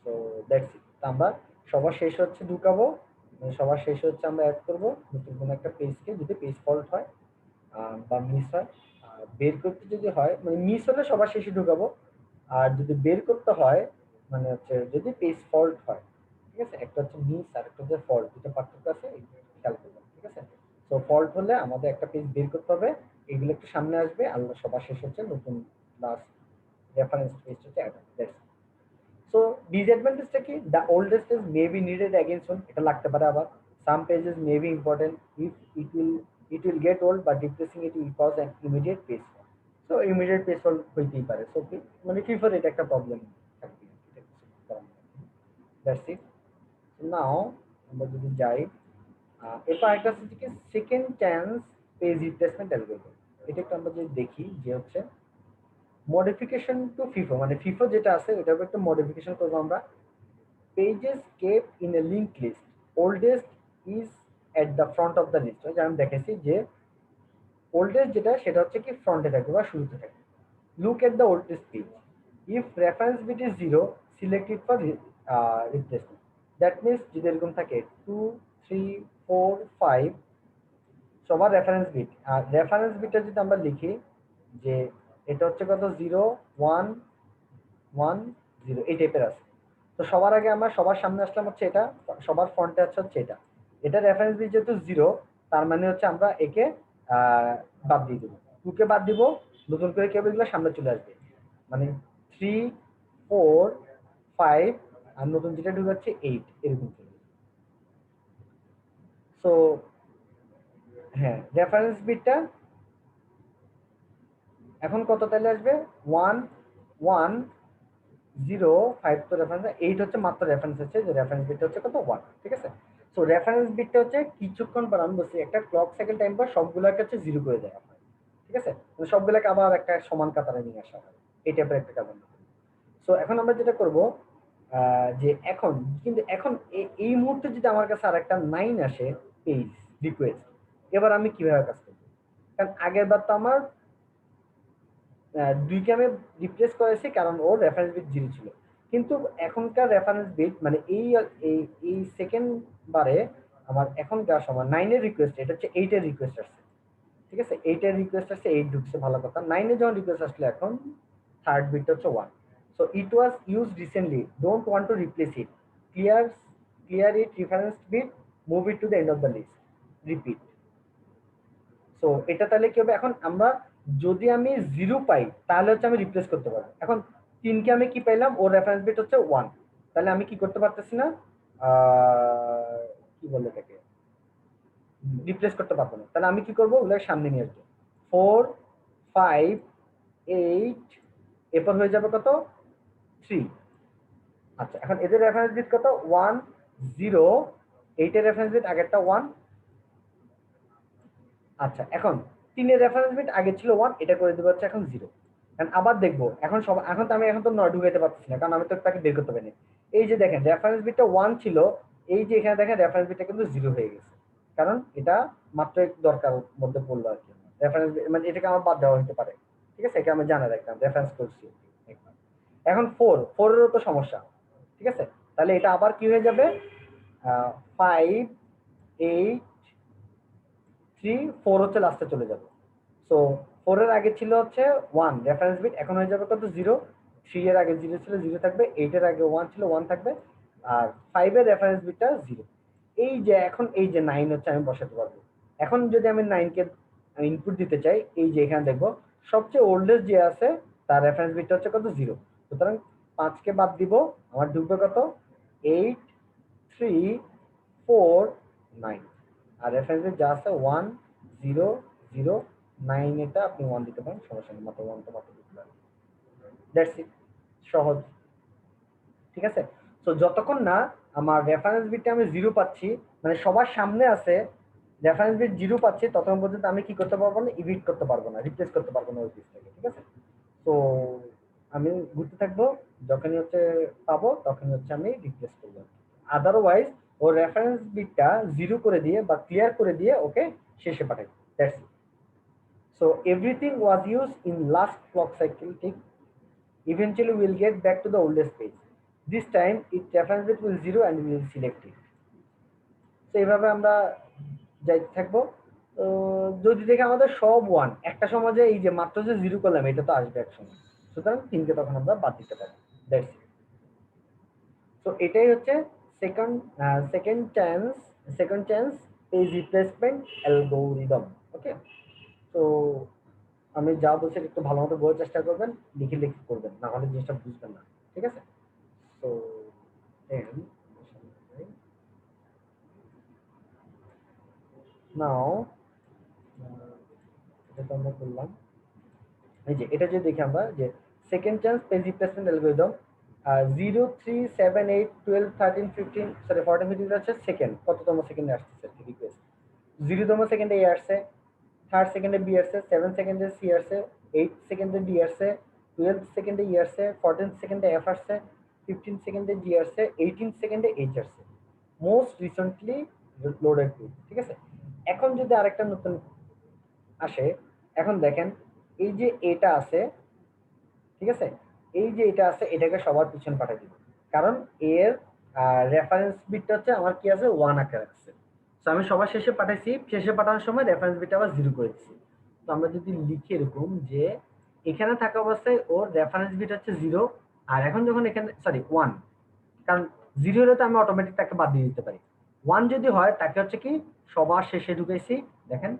So that's it, আমরা সবার শেষ হচ্ছে ঢুকাবো, মানে সবার শেষ হচ্ছে আমরা add করব নতুন কোনো একটা পেজকে, যদি পেজ ফল্ট হয় বা মিস হয়, বের করতে যদি হয় মানে মিস হলে সবার শেষে ঢুকাবো, আর যদি বের করতে হয় মানে হচ্ছে যদি পেজ ফল্ট হয়, ঠিক আছে? একটা হচ্ছে মিস আর একটা হচ্ছে ফল্ট, দুটো পার্থক্য আছে, খেয়াল করবেন, ঠিক আছে? তো ফল্ট হলে আমাদের একটা পেজ বের করতে হবে, এগুলো একটু সামনে আসবে, আর সবার শেষ হচ্ছে নতুন লাস্ট রেফারেন্স পেজ হচ্ছে অ্যাড হবে। সো ডিসঅ্যাডভান্টেজটা কি, the oldest page may be needed again soon, এটা লাগতে পারে আবার। Some pages may be important if it will it will get old, but replacing it will cause an immediate page fall. So immediate page fall হইতেই পারে। So মানে ফিফার এটা একটা প্রবলেম থাকবে, এটা কিছু করার নেই। That's it. So now আমরা যদি যাই এরপর একটা হচ্ছে কি second chance page replacement algorithm. এটা একটু আমরা যদি দেখি যে হচ্ছে মডিফিকেশন টু ফিফো, মানে ফিফো যেটা আছে ওটার উপর একটা মডিফিকেশন করবো আমরা। Pages kept in a link list, oldest is at the front of the list. আমি দেখেছি যে ওল্ডেস্ট যেটা সেটা হচ্ছে কি ফ্রন্টে থাকবে বা শুরুতে থাকবে। Look at the oldest page, if reference bit is zero select it for replacement. That means যদি এরকম থাকে 2, 3, 4, 5 সবার রেফারেন্স বিট, আর রেফারেন্স বিটটা যদি আমরা লিখি যে এটা হচ্ছে কত 0, 1, 1, 0 এই টাইপের আছে। তো সবার আগে আমরা সবার সামনে আসলাম হচ্ছে এটা, সবার ফ্রন্টে আছে হচ্ছে এটা। এটা রেফারেন্স বিট যেহেতু 0 তার মানে হচ্ছে আমরা একে বাদ দিয়ে দেবো, 2 কে বাদ দিব, নতুন করে কেবলগুলো সামনে চলে আসবে, মানে 3, 4, 5 আর নতুন যেটা ঢুকে যাচ্ছে 8 এরকম চলে। সো হ্যাঁ রেফারেন্স বিটটা এখন কত তাহলে আসবে 1, 1, 0, 5 তো রেফারেন্স, 8 হচ্ছে মাত্র রেফারেন্স হচ্ছে, যে রেফারেন্স বিটটা হচ্ছে কত 1, ঠিক আছে। সো রেফারেন্স বিটটা হচ্ছে কিছুক্ষণ পর আমি বলছি একটা ক্লক সাইকেল টাইম পর সবগুলোকে হচ্ছে 0 করে দেয় আপনার, ঠিক আছে, সবগুলোকে আবার একটা সমান কাতারে নিয়ে আসা হয়, এই টাইপের একটা কাজ। সো এখন আমরা যেটা করব যে এখন কিন্তু এখন এই মুহূর্তে যদি আমার কাছে আর একটা 9 আসে পেজ রিকোয়েস্ট, এবার আমি কিভাবে কাজ করব? কারণ আগের বার তো আমার 2 কে আমি রিপ্লেস করেছি কারণ ওর রেফারেন্স বিট 0 ছিল, কিন্তু এখনকার রেফারেন্স বিট মানে এই সেকেন্ড বারে আমার এখনকার সময় 9 এর রিকোয়েস্ট, এটা হচ্ছে 8 এর রিকোয়েস্ট আসছে, ঠিক আছে, 8 এর রিকোয়েস্ট আসছে, 8 ঢুকছে, ভালো কথা। 9 এর যখন রিকোয়েস্ট আসলে এখন থার্ড বিট হচ্ছে 1। So it was used recently, don't want to replace it, clear clear it reference bit, move it to the end of the list, repeat. So এটা তাহলে কি হবে, এখন আমরা যদি আমি 0 পাই তাহলে হচ্ছে আমি রিপ্লেস করতে পারবো। এখন 3 কে আমি কি পাইলাম, ওর রেফারেন্স বিট হচ্ছে 1, তাহলে আমি কি করতে পারতেছি না, কি বলে এটাকে, রিপ্লেস করতে পারবো না। তাহলে আমি কি করবো, ওগুলো সামনে নিয়ে আসবো, 4, 5, 8 এরপর হয়ে যাবে কত 3। আচ্ছা এখন এদের রেফারেন্স বিট কত 1, 0, 8 এর রেফারেন্স বিট আগেরটা 1। আচ্ছা এখন 3 এর রেফারেন্স বিট আগে ছিল 1, এটা করে দেবো হচ্ছে এখন 0। কারণ আবার দেখবো এখন সব, এখন তো আমি এখন তো 9 ঢুকাইতে পারতেছি না কারণ আমি তো তাকে বের করতে পারিনি। এই যে দেখেন রেফারেন্স বিটটা 1 ছিল, এই যে এখানে দেখেন রেফারেন্স বিটটা কিন্তু 0 হয়ে গেছে, কারণ এটা মাত্র একটু দরকার মধ্যে পড়লো আর কি। রেফারেন্স মানে এটাকে আমার বাদ দেওয়া হতে পারে, ঠিক আছে, এটা আমি জানা রাখলাম রেফারেন্স করছি। এখন 4 এরও তো সমস্যা, ঠিক আছে, তাহলে এটা আবার কি হয়ে যাবে 5, 8, 3, 4 হচ্ছে লাস্টে চলে যাবে। সো 4 এর আগে ছিল হচ্ছে 1 রেফারেন্স বিট, এখন হয়ে যাবে কত 0, 3 এর আগে 0 ছিল 0 থাকবে, 8 এর আগে 1 ছিল 1 থাকবে, আর 5 এর রেফারেন্স বিটটা 0। এই যে এখন এই যে 9 হচ্ছে আমি বসাতে পারবো। এখন যদি আমি 9 কে ইনপুট দিতে চাই, এই যে এখানে দেখবো সবচেয়ে ওল্ডেস্ট যে আছে তার রেফারেন্স বিটটা হচ্ছে কত 0, সুতরাং 5 কে বাদ দিব, আমার ঢুকবে কত 8, 3, 4, 9, আর রেফারেন্স বিট যা আছে 1, 0, 0, 9 এটা আপনি 1 দিতে পারেন, সমস্যা নেই, মাত্র 1 তো মাত্র দিতে পারেন। দ্যাটস ইট, সহজ, ঠিক আছে। সো যতক্ষণ না আমার রেফারেন্স বিটটা আমি 0 পাচ্ছি, মানে সবার সামনে আছে রেফারেন্স বিট 0 পাচ্ছি, ততক্ষণ পর্যন্ত আমি কি করতে পারবো না, এডিট করতে পারবো না, রিপ্লেস করতে পারবো না ওই পিসটাকে, ঠিক আছে। তো আমি ঘুরতে থাকবো, যখনই হচ্ছে পাবো তখনই হচ্ছে আমি রিপ্লেস করবো। আদারওয়াইজ ও রেফারেন্স বিটটা 0 করে দিয়ে বা ক্লিয়ার করে দিয়ে ওকে শেষে পাঠাই, that's it. So everything was used in last clock cycle tick. Eventually we'll get back to the oldest page. This time it reference bit will 0 and we will select it. So এইভাবে আমরা যাইতে থাকবো। তো যদি দেখি আমাদের সব 1 একটা সময় যে এই যে মাত্র যে 0 করলাম এটা তো আসবে এক সময়। সুতরাং 3 কে তখন আমরা বাদ দিতে পারি। That's it. সো এটাই হচ্ছে second second chance page replacement algorithm. Okay, তো আমি যা বলছি একটু ভালো মতো বোঝার চেষ্টা করবেন, লিখে লিখে করবেন, না হলে জিনিসটা বুঝবেন না, ঠিক আছে। তো নাও যেটা আমরা করলাম, এই যে এটা যদি দেখি আমরা যে second chance page replacement algorithm 0 3 7 8 12 13 15 sorry 14 15 হচ্ছে সেকেন্ড, কততম সেকেন্ডে আসছে রিকোয়েস্ট। 0তম সেকেন্ডে এ আসছে, 3rd সেকেন্ডে বি আসছে, 7 সেকেন্ডে সি আসছে, 8 সেকেন্ডে ডি আসছে, 12 সেকেন্ডে ই আসছে, 14 সেকেন্ডে এফ আসছে, 15 সেকেন্ডে জি আসছে, 18 সেকেন্ডে এইচ আসছে। মোস্ট রিসেন্টলি লোডেড পেজ, ঠিক আছে। এখন যদি আরেকটা নতুন আসে, এখন দেখেন এই যে এটা আছে, ঠিক আছে, এই যে এটা আছে এটাকে সবার পিছনে পাঠিয়ে দিব, কারণ এর রেফারেন্স বিটটা হচ্ছে আমার কি আছে 1 আকারে আছে। তো আমি সবার শেষে পাঠাইছি, শেষে পাঠানোর সময় রেফারেন্স বিটটা আবার 0 করে দিচ্ছি। তো আমরা যদি লিখি এরকম যে এখানে থাকা অবস্থায় ওর রেফারেন্স বিট হচ্ছে 0, আর এখন যখন এখানে সরি 1, কারণ 0 হলে তো আমি অটোমেটিক তাকে বাদ দিয়ে দিতে পারি। 1 যদি হয় তাকে হচ্ছে কি সবার শেষে ঢুকাইছি, দেখেন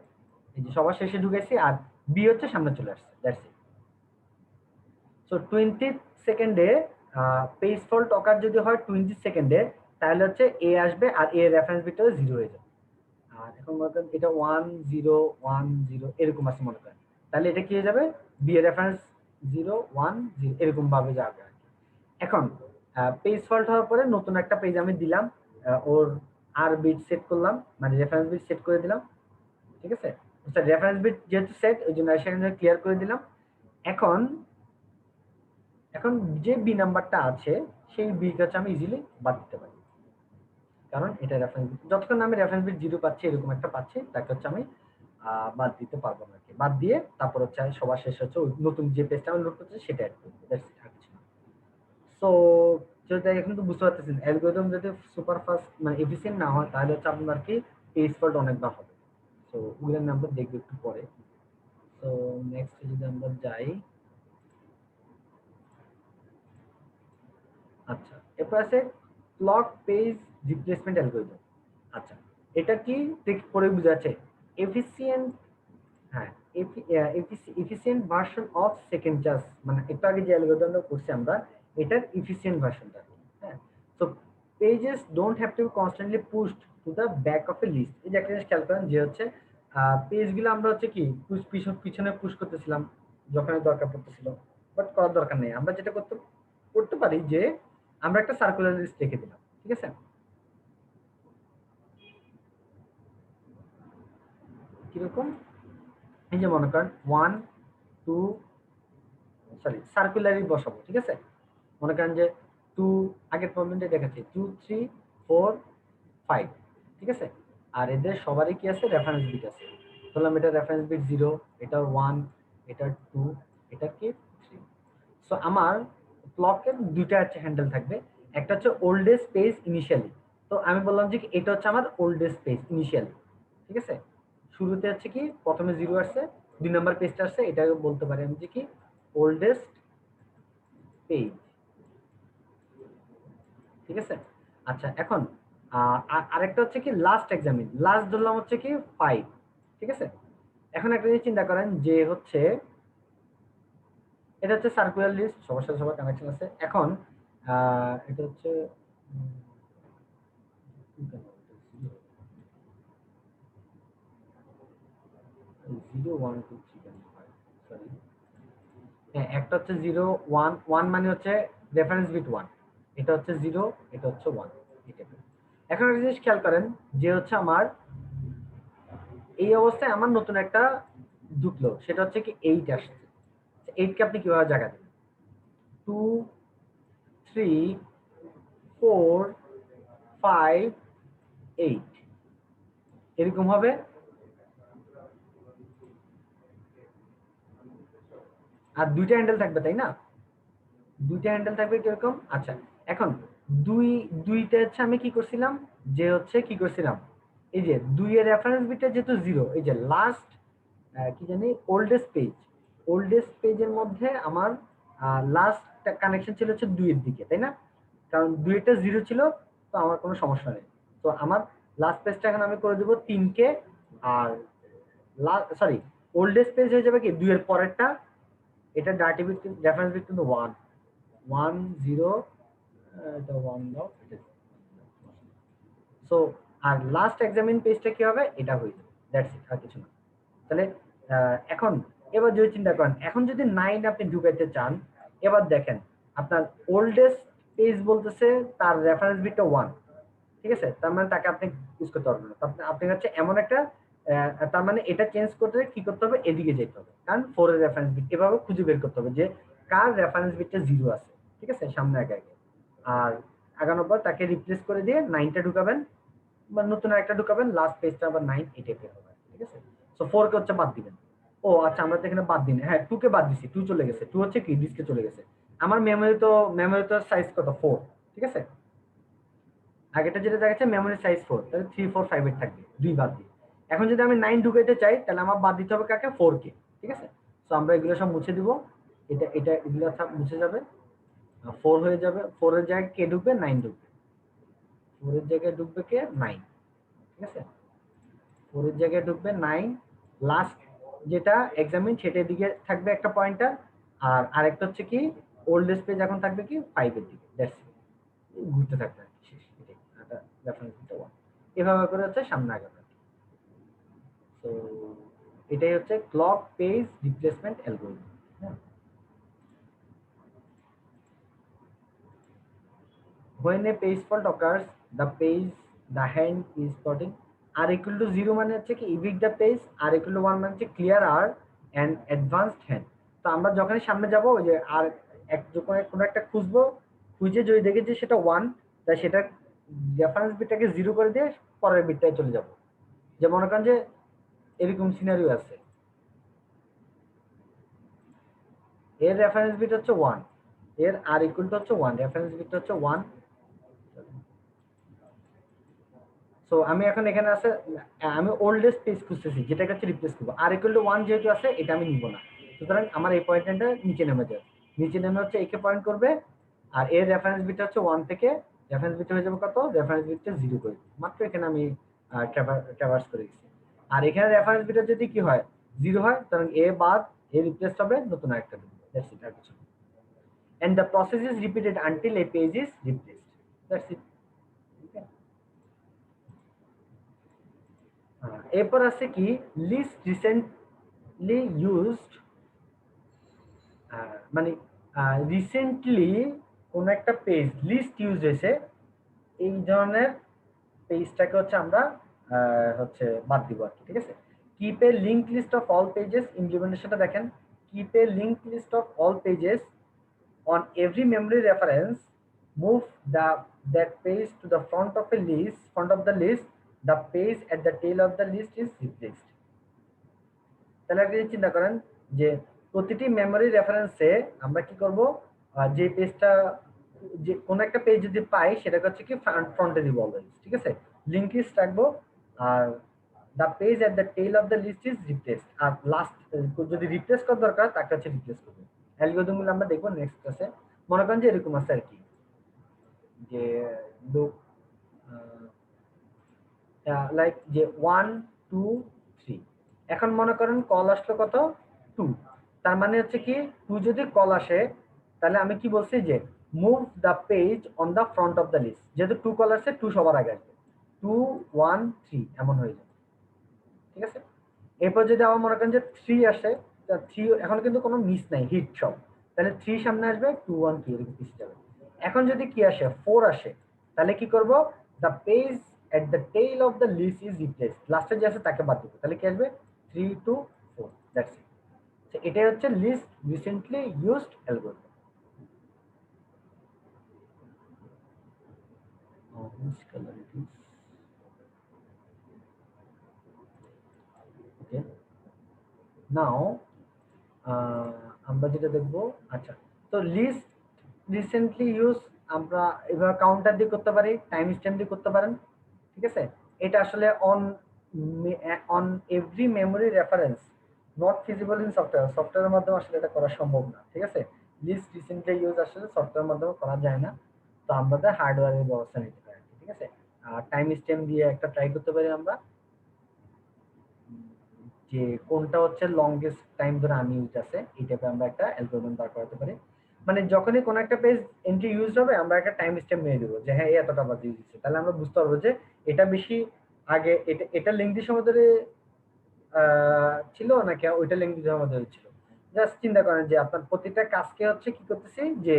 এই যে সবার শেষে ঢুকাইছি, আর বি হচ্ছে সামনে চলে আসছে, দ্যাটস ইট। সো 20 সেকেন্ডে পেজ ফল্ট অকার যদি হয় 20 সেকেন্ডে, তাহলে হচ্ছে এ আসবে আর এ রেফারেন্স বিটটা 0 হয়ে যাবে। আর এখন মনে করেন এটা 1 0 1 0 এরকম আছে মনে করেন, তাহলে এটা কি হয়ে যাবে বি এর রেফারেন্স 0 1 0 এরকম ভাবে যাবে আর কি। এখন পেজ ফল্ট হওয়ার পরে নতুন একটা পেজ আমি দিলাম, ওর আর বিট সেট করলাম, মানে রেফারেন্স বিট সেট করে দিলাম, ঠিক আছে। রেফারেন্স বিট যেহেতু সেট ওই জন্য সেখানে ক্লিয়ার করে দিলাম। এখন এখন যে বি নাম্বারটা আছে সেই বি কাছে আমি ইজিলি বাদ দিতে পারি, কারণ এটা রেফারেন্স বিট, যতক্ষণ আমি রেফারেন্স বিট 0 পাচ্ছি এরকম একটা পাচ্ছি তাকে হচ্ছে আমি বাদ দিতে পারবো না, কি বাদ দিয়ে তারপর হচ্ছে সবার শেষে হচ্ছে ওই নতুন যে পেজটা আমি লোড করছি সেটা অ্যাড করবো, দ্যাটস ইট, আর কিছু না। সো যদি এখন তো বুঝতে পারতেছেন অ্যালগরিদম যদি সুপার ফাস্ট মানে এফিসিয়েন্ট না হয় তাহলে হচ্ছে আপনার কি পেজ ফল্ট অনেকবার হবে। সো ওগুলো আমরা দেখবো একটু পরে। সো নেক্সট যদি আমরা যাই, আচ্ছা এরপর আছে ক্লক পেজ রিপ্লেসমেন্ট অ্যালগরিদম। আচ্ছা এটা কি ঠিক পরে বুঝাচ্ছে এফিসিয়েন্ট, হ্যাঁ efficient version of second chance, মানে একটু আগে যে অ্যালগরিদমটা করছি আমরা এটার এফিসিয়েন্ট ভার্সনটা। হ্যাঁ, তো pages don't have to be constantly pushed to the back of a list. এই যে একটা জিনিস খেয়াল করেন যে হচ্ছে পেজগুলো আমরা হচ্ছে কি পিছনে পুশ করতেছিলাম যখন দরকার পড়তেছিল, বাট করার দরকার নেই। আমরা যেটা করতে করতে পারি যে আমরা একটা সার্কুলার লিস্ট রেখে দিলাম, ঠিক আছে। কিরকম, এই যে মনে করেন 1 2 সরি সার্কুলারই বসাবো, ঠিক আছে। মনে করেন যে 2 আগের প্রবলেমটা দেখাচ্ছি 2 3 4 5, ঠিক আছে। আর এদের সবারই কি আছে রেফারেন্স বিট আছে, ধরলাম এটা রেফারেন্স বিট 0, এটা 1, এটা 2, এটা কি 3। সো আমার ক্লকের দুইটা হচ্ছে হ্যান্ডেল থাকবে, একটা হচ্ছে ওল্ডেস্ট পেজ ইনিশিয়ালি। তো আমি বললাম যে এটা হচ্ছে আমার ওল্ডেস্ট পেজ ইনিশিয়ালি, ঠিক আছে। শুরুতে হচ্ছে কি প্রথমে 0 আসছে, 2 নম্বর পেজটা আসছে, এটাকে বলতে পারি আমি যে কি ওল্ডেস্ট পেজ, ঠিক আছে। আচ্ছা এখন আরেকটা হচ্ছে কি লাস্ট এক্সামিন, লাস্ট ধরলাম হচ্ছে কি 5, ঠিক আছে। এখন একটা জিনিস চিন্তা করেন যে হচ্ছে এটা হচ্ছে সার্কুলার লিস্ট, সবার সাথে সবার কানেকশন আছে। এখন এটা হচ্ছে 0 1 2 3 কেন হয়, সরি। হ্যাঁ একটা হচ্ছে 0 1 1 মানে হচ্ছে রেফারেন্স বিট 1, এটা হচ্ছে 0, এটা হচ্ছে 1, এটা। এখন একটা জিনিস খেয়াল করেন যে হচ্ছে আমার এই অবস্থায় আমার নতুন একটা ঢুকলো, সেটা হচ্ছে কি 8 আসছে। 8 কে আপনি কিভাবে জায়গা দেবেন, 2 3 4 5 8 এরকম হবে। আর দুইটা হ্যান্ডেল থাকবে তাই না, দুইটা হ্যান্ডেল থাকবে কিরকম, আচ্ছা এখন দুই দুইটা হচ্ছে আমি কি করছিলাম যে হচ্ছে কি করছিলাম এই যে 2 এর রেফারেন্স বিটটা যেহেতু 0, এই যে লাস্ট কি জানি ওল্ডেস্ট পেজের মধ্যে আমার লাস্ট কানেকশন ছিল হচ্ছে 2 এর দিকে তাই না, কারণ 2 টা 0 ছিল, তো আমার কোনো সমস্যা নেই। তো আমার লাস্ট পেজটা এখন আমি করে দিব 3 কে, আর সরি ওল্ডেস্ট পেজ হয়ে যাবে কি 2 এর পরেরটা, এটা ডাটা বিট রেফারেন্স বিট কিন্তু 1 1 0, এটা 1 দাও, সো আর লাস্ট এক্সামিন পেজটা কি হবে এটা হয়ে যাবে, দ্যাটস ইট, আর কিছু না। তাহলে এখন এবার যদি চিন্তা করেন, এখন যদি 9 আপনি ঢুকাইতে চান, এবার দেখেন আপনার ওল্ডেস্ট পেজ বলতেছে তার রেফারেন্স বিটটা 1, ঠিক আছে? তার মানে তাকে আপনি ইউজ করতে পারবেন না। আপনি হচ্ছে এমন একটা তার মানে এটা চেঞ্জ করতে কি করতে হবে, এদিকে যেতে হবে, কারণ 4 এর রেফারেন্স বিট এভাবে খুঁজে বের করতে হবে যে কার রেফারেন্স বিটটা 0 আছে, ঠিক আছে, সামনে আগে আগে। আর আগানোর পর তাকে রিপ্লেস করে দিয়ে 9টা ঢুকাবেন বা নতুন একটা ঢুকাবেন, লাস্ট পেজটা আবার 9 এই টাইপের হবে, ঠিক আছে? সো 4 কে হচ্ছে বাদ দিবেন। ও আচ্ছা, আমরা তো এখানে বাদ দিই না, হ্যাঁ 2 কে বাদ দিছি, 2 চলে গেছে, 2 হচ্ছে কি ডিস্কে চলে গেছে। আমার মেমোরি তো সাইজ কত 4, ঠিক আছে? আগেটা যেটা দেখাচ্ছে মেমোরি সাইজ 4, তাহলে 3 4 5 এর থাকবে, 2 বাদ দিই। এখন যদি আমি 9 ঢুকাইতে চাই তাহলে আমার বাদ দিতে হবে কাকে, 4 কে, ঠিক আছে? সো আমরা এগুলো সব মুছে দিব, এটা এগুলো সব মুছে যাবে, 4 হয়ে যাবে, 4 এর জায়গায় কে ঢুকবে, 9 ঢুকবে, 4 এর জায়গায় ঢুকবে কে, 9, ঠিক আছে? 4 এর জায়গায় ঢুকবে 9, লাস্ট যেটা এক্সামিন সেটার দিকে থাকবে একটা পয়েন্টার, আর আরেকটা হচ্ছে কি ওল্ডেস্ট পেজ এখন থাকবে কি 5 এর দিকে, দ্যাটস ঘুরতে থাকবে আর কি, শেষ এটাই এটা রেফারেন্স 1। এভাবে করে হচ্ছে সামনে আগাবে। তো এটাই হচ্ছে ক্লক পেজ রিপ্লেসমেন্ট অ্যালগরিদম। হ্যাঁ, when a page fault occurs, the hand is plotting r equal to 0 মানে হচ্ছে কি evict the page, r equal to 1 মানে হচ্ছে clear r and advanced hand। তো আমরা যখনই সামনে যাব ওই যে আর এক যখন কোনো একটা খুঁজবো, খুঁজে যদি দেখি যে সেটা 1, তাই সেটা রেফারেন্স বিটটাকে 0 করে দিয়ে পরের বিটটায় চলে যাব। যে মনে করেন যে এরকম সিনারিও আছে, এর রেফারেন্স বিট হচ্ছে 1, এর আর ইকুয়াল টু হচ্ছে 1, রেফারেন্স বিট হচ্ছে 1। সো আমি এখন এখানে আছে, আমি ওল্ডেস্ট পেজ খুঁজতেছি যেটাকে হচ্ছে রিপ্লেস করবো, আর ইকুয়াল টু 1 যেহেতু আছে এটা আমি নিব না, সুতরাং আমার এই পয়েন্টটা নিচে নেমে যাবে, নিচে নেমে হচ্ছে একে পয়েন্ট করবে, আর এর রেফারেন্স বিট হচ্ছে 1 থেকে রেফারেন্স বিট হয়ে যাবে কত, রেফারেন্স বিটটা 0 করে দিই। মাত্র এখানে আমি ট্রাভার্স করে দিচ্ছি। আর এখানে রেফারেন্স বিটটা যদি কি হয় 0 হয়, তখন এ বাদ এ রিপ্লেস হবে, নতুন আরেকটা দেবো, দ্যাটস ইট, আর কিছু না। and the process is repeated until a page is replaced, that's it, okay? এরপর আছে কি লিস্ট রিসেন্টলি ইউজড, মানে রিসেন্টলি কোন একটা পেজ লিস্ট ইউজ হয়েছে, এই ধরনের পেজটাকে হচ্ছে আমরা হচ্ছে বাদ দিব আর কি, ঠিক আছে? Keep a link list of all pages, ইমপ্লিমেন্টেশনটা দেখেন, keep a link list of all pages on every memory reference, move that page to the front of the list, the page at the tail of the list is replaced। তাহলে আপনি চিন্তা করেন যে প্রতিটি memory রেফারেন্সে আমরা কি করব, যে পেজটা যে কোন একটা পেজ যদি পাই সেটাকে হচ্ছে কি ফ্রন্টে দিব অলওয়েজ, ঠিক আছে? লিংক লিস্ট রাখবো, আর the page at the tail of the list is replace, আর লাস্ট যদি রিপ্লেস করার দরকার তাকে হচ্ছে রিপ্লেস করবো। অ্যালগরিদমগুলো আমরা দেখবো নেক্সট ক্লাসে। মনে করেন যে এরকম আছে আর কি, যে লোক লাইক যে 1 2 3, এখন মনে করেন কল আসলো কত 2, তার মানে হচ্ছে কি 2 যদি কল আসে তাহলে আমি কি বলছি যে move the page on the front of the list, যেহেতু 2 কল আসছে 2 সবার আগে আসবে, 2 1 3 এমন হয়ে যাবে, ঠিক আছে? এরপর যদি আমার মনে করেন যে 3 আসে, 3 এখন কিন্তু কোনো মিস নাই, হিট সব, তাহলে 3 সামনে আসবে, 2 1 3 এরকম পিছিয়ে যাবে। এখন যদি কি আসে 4 আসে, তাহলে কি করব, the page at the tail of the list is replace, লাস্টে যে আছে তাকে বাদ দিব, তাহলে কি আসবে 3 2 4, দ্যাটস ইট। তো এটাই হচ্ছে least recently used algorithm. which color it is, okay, now আমরা যেটা দেখবো, আচ্ছা, তো লিস্ট রিসেন্টলি ইউজ আমরা এভাবে কাউন্টার দিয়ে করতে পারি, টাইম স্ট্যাম্প দিয়ে করতে পারেন, ঠিক আছে? এটা আসলে on every memory reference not feasible in সফটওয়্যারের মাধ্যমে আসলে এটা করা সম্ভব না, ঠিক আছে? লিস্ট রিসেন্টলি ইউজ আসলে সফটওয়্যারের মাধ্যমে করা যায় না, তো আমাদের হার্ডওয়্যারের ব্যবস্থা নিতে পারি, ঠিক আছে? আর টাইম স্ট্যাম্প দিয়ে একটা ট্রাই করতে পারি আমরা, যে কোনটা হচ্ছে লংগেস্ট টাইম ধরে আনইউজড আছে, এই টাইপের আমরা একটা অ্যালগরিদম বার করতে পারি। মানে যখনই কোন একটা পেজ এন্ট্রি ইউজ হবে আমরা একটা টাইম স্ট্যাম্প মেরে দেবো যে হ্যাঁ এতটা বাদ ইউজ হচ্ছে, তাহলে আমরা বুঝতে পারবো যে এটা বেশি আগে, এটা লিঙ্ক দিয়ে সময় ধরে ছিল নাকি ওইটা ল্যাঙ্গুয়েজের মধ্যে হয়েছিল। জাস্ট চিন্তা করেন যে আপনার প্রতিটা কাজকে হচ্ছে কি করতেছি যে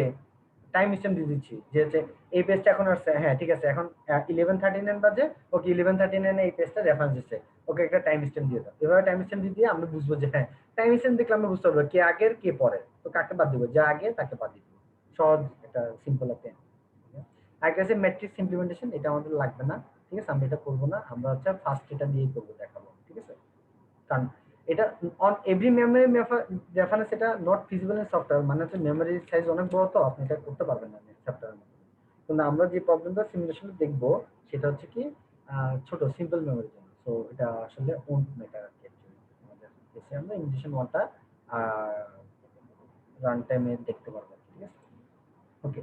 টাইম স্ট্যাম্প দিয়ে দিচ্ছি যে হচ্ছে এই পেজটা এখন আসছে, হ্যাঁ ঠিক আছে এখন 11:39 বাজে, ওকে 11:39 এই পেজটা রেফারেন্স দিচ্ছে, ওকে একটা টাইম স্ট্যাম্প দিয়ে দাও। এভাবে টাইম স্ট্যাম্প দিয়ে আমরা বুঝবো যে হ্যাঁ টাইম স্ট্যাম্প দেখলে আমরা বুঝতে পারবো কে আগের কে পরে, তো কাকে বাদ দিব, যা আগে তাকে বাদ দিব। সহজ একটা সিম্পল একটা। আর কাছে ম্যাট্রিক্স ইমপ্লিমেন্টেশন এটা আমাদের লাগবে না, ঠিক আছে আমরা এটা করবো না, আমরা হচ্ছে ফার্স্ট এটা দিয়ে করবো, দেখাবো, ঠিক আছে। কারণ এটা অন এভরি মেমোরি রেফারেন্স এটা নট ফিজিবল ইন সফটওয়্যার, মানে হচ্ছে মেমোরি সাইজ অনেক বড়, তো আপনি এটা করতে পারবেন না সফটওয়্যারের মধ্যে। কিন্তু আমরা যে প্রবলেমটা সিমুলেশনে দেখবো সেটা হচ্ছে কি ছোট সিম্পল মেমোরির জন্য। সো এটা আসলে ওন্ট ম্যাটার আর কি actually। আমাদের কেসে আমরা ইমপ্লিমেন্টেশন ওয়ানটা রান টাইমে দেখতে পারবো, ঠিক আছে। Okay,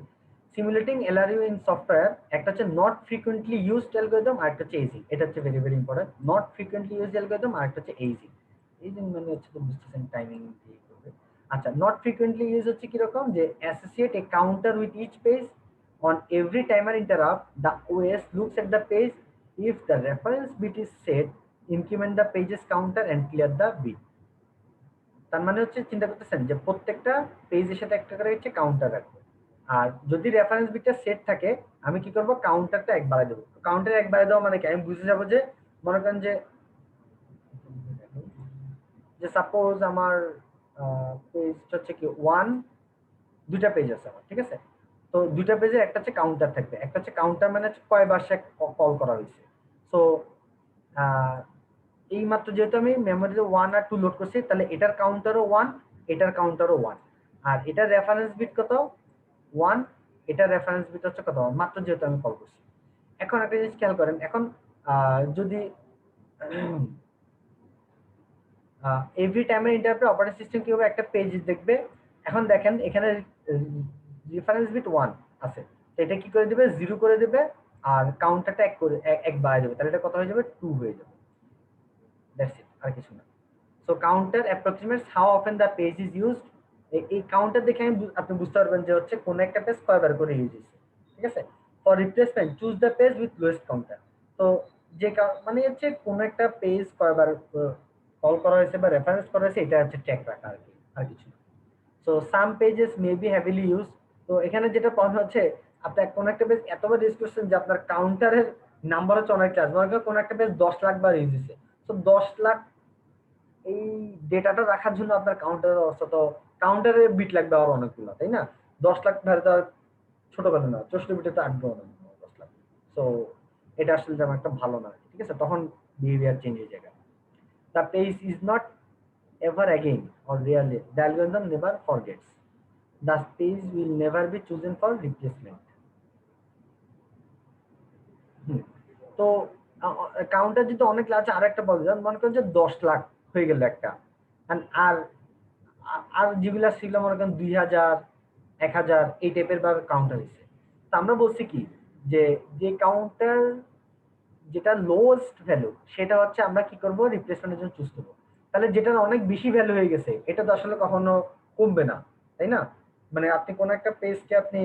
simulating LRU in software একটা হচ্ছে নট ফ্রিকোয়েন্টলি ইউজড অ্যালগরিদম, আর একটা হচ্ছে এইজি। এটা হচ্ছে very very important, not frequently used algorithm আর একটা হচ্ছে এইজি। এইজি মানে হচ্ছে তো বুঝতেছেন টাইমিং দিয়ে করবে। আচ্ছা, নট ফ্রিকোয়েন্টলি ইউজ হচ্ছে কি রকম, যে associate a counter with each page on every timer interrupt the OS looks at the page, if the reference bit is set increment the page's counter and clear the bit. তার মানে হচ্ছে চিন্তা করতেছেন যে প্রত্যেকটা পেজের সাথে একটা করে হচ্ছে কাউন্টার রাখবো, আর যদি রেফারেন্স বিটটা সেট থাকে আমি কি করব কাউন্টারটা এক বাড়ায় দেবো। কাউন্টার এক বাড়ায় দেওয়া মানে কি, আমি বুঝে যাবো যে মনে করেন যে সাপোজ আমার পেজ হচ্ছে কি ওয়ান, দুইটা পেজ আছে আমার, ঠিক আছে। তো দুইটা পেজে একটা হচ্ছে কাউন্টার থাকবে, একটা হচ্ছে কাউন্টার মানে হচ্ছে কয়বার সে কল করা হয়েছে। সো এই মাত্র যেহেতু আমি মেমোরিতে ওয়ান আর টু লোড করছি, তাহলে এটার কাউন্টারও ওয়ান, এটার কাউন্টারও ওয়ান, আর এটার রেফারেন্স বিট কত ওয়ান, এটার রেফারেন্স বিট হচ্ছে কত মাত্র যেহেতু আমি কল করছি। এখন একটা জিনিস খেয়াল করেন, এখন যদি এভরি টাইমের ইন্টারপ্টে অপারেটিং সিস্টেম কিভাবে একটা পেজ দেখবে। এখন দেখেন এখানে রেফারেন্স বিট ওয়ান আছে, তো এটা কি করে দেবে জিরো করে দেবে, আর কাউন্টারটা এক করে এক বাড়ায় দেবে, তাহলে এটা কত হয়ে যাবে টু হয়ে যাবে। দ্যাটস ইট, আর কিছু না। So counter approximates how often the page is used. এই কাউন্টার দেখে আপনি বুঝতে পারবেন যে হচ্ছে কোন একটা পেজ কয়বার করে ইউজ হয়েছে, ঠিক আছে। For replacement choose the page with lowest counter. তো যে মানে হচ্ছে কোন একটা পেজ কয়বার কল করা হয়েছে বা রেফারেন্স করা হয়েছে, এটা হচ্ছে ট্র্যাক রাখা আর কি, আর কিছু না। সো সাম pages may B heavily use. তো এখানে যেটা প্রবলেম হচ্ছে, আপনি কোন একটা পেজ এতবার ইউজ করছেন যে আপনার কাউন্টারের নাম্বার হচ্ছে অনেক চার্জ, মনে করেন কোন একটা পেজ 10 লাখ বার ইউজ হয়েছে। তো 10 লাখ এই ডেটাটা রাখার জন্য আপনার কাউন্টারের অবস্থা, তো কাউন্টারে বিট লাগবে আরো অনেকগুলো, তাই না। 10 লাখ ধরে তো ছোট কথা না, 64 বিটে তো আটবে না 10 লাখ। তো এটা আসলে যেমন একটা ভালো না, ঠিক আছে, তখন বিহেভিয়ার চেঞ্জ হয়ে যাবে। The page is not ever again or really, the algorithm never forgets, the page will never be chosen for replacement. তো কাউন্টার যদি অনেক আছে, আর একটা বলবেন মনে করেন যে 10 লাখ হয়ে গেল একটা, আর আর যেগুলা ছিল মনে করেন 2000, 1000 এই টাইপের বা কাউন্টার হয়েছে। তো আমরা বলছি কি যে যে কাউন্টার যেটা লোয়েস্ট ভ্যালু সেটা হচ্ছে আমরা কি করব রিপ্লেসমেন্টের জন্য চুজ করবো। তাহলে যেটার অনেক বেশি ভ্যালু হয়ে গেছে এটা তো আসলে কখনো কমবে না, তাই না। মানে আপনি কোন একটা পেজকে আপনি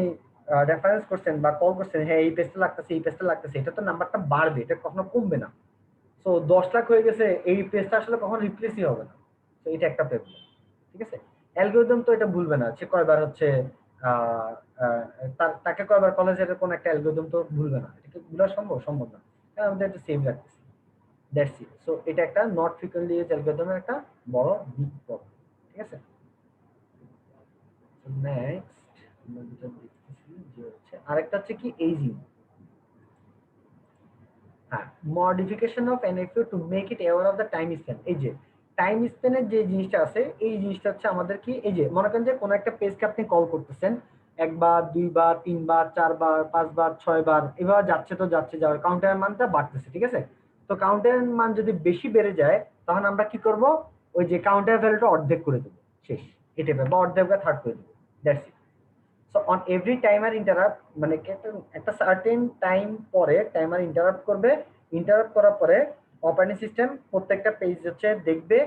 রেফারেন্স করছেন বা কল করছেন, হ্যাঁ এই পেজটা লাগতেছে এই পেজটা লাগতেছে, এটা তো নাম্বারটা বাড়বে, এটা কখনো কমবে না। তো 10 লাখ হয়ে গেছে, এই পেজটা আসলে কখনো রিপ্লেসই হবে না। তো এটা একটা প্রবলেম, ঠিক আছে। অ্যালগরিদম তো এটা ভুলবে না, সে কয়বার হচ্ছে আহ, আহ, তাকে কয়বার কলেজের কোন একটা অ্যালগরিদম তো ভুলবে না, এটা কি ভুলা সম্ভব সম্ভব না, কারণ আমাদের একটা সেভ রাখতেছি। That's it. সো এটা একটা নট ফ্রিকোয়েন্টলি ইউজ অ্যালগরিদমের একটা বড় বিগ প্রবলেম, ঠিক আছে। নেক্সট আমরা যেটা দেখতেছি যে হচ্ছে আরেকটা হচ্ছে কি এইজিং। হ্যাঁ, modification of NFU to make it aware of the time span. এই যে টাইম স্প্যানের যে জিনিসটা আছে, এই জিনিসটা হচ্ছে আমাদের কি, এই যে মনে করেন যে কোনো একটা পেজকে আপনি কল করতেছেন একবার, দুইবার, তিনবার, চারবার, পাঁচবার, ছয়বার, এভাবে যাচ্ছে, তো যাচ্ছে, যাওয়ার কাউন্টারের মানটা বাড়তেছে, ঠিক আছে। তো কাউন্টারের মান যদি বেশি বেড়ে যায় তখন আমরা কি করব, ওই যে কাউন্টার ভ্যালুটা অর্ধেক করে দেবো, শেষ, এটা বা অর্ধেক বা থার্ড করে দেবো, that's it. So on every timer interrupt, মানে একটা সার্টেন টাইম পরে টাইমার ইন্টারাপ্ট করবে, ইন্টারাপ্ট করার পরে অপারেটিং সিস্টেম প্রত্যেকটা পেজ হচ্ছে দেখবে,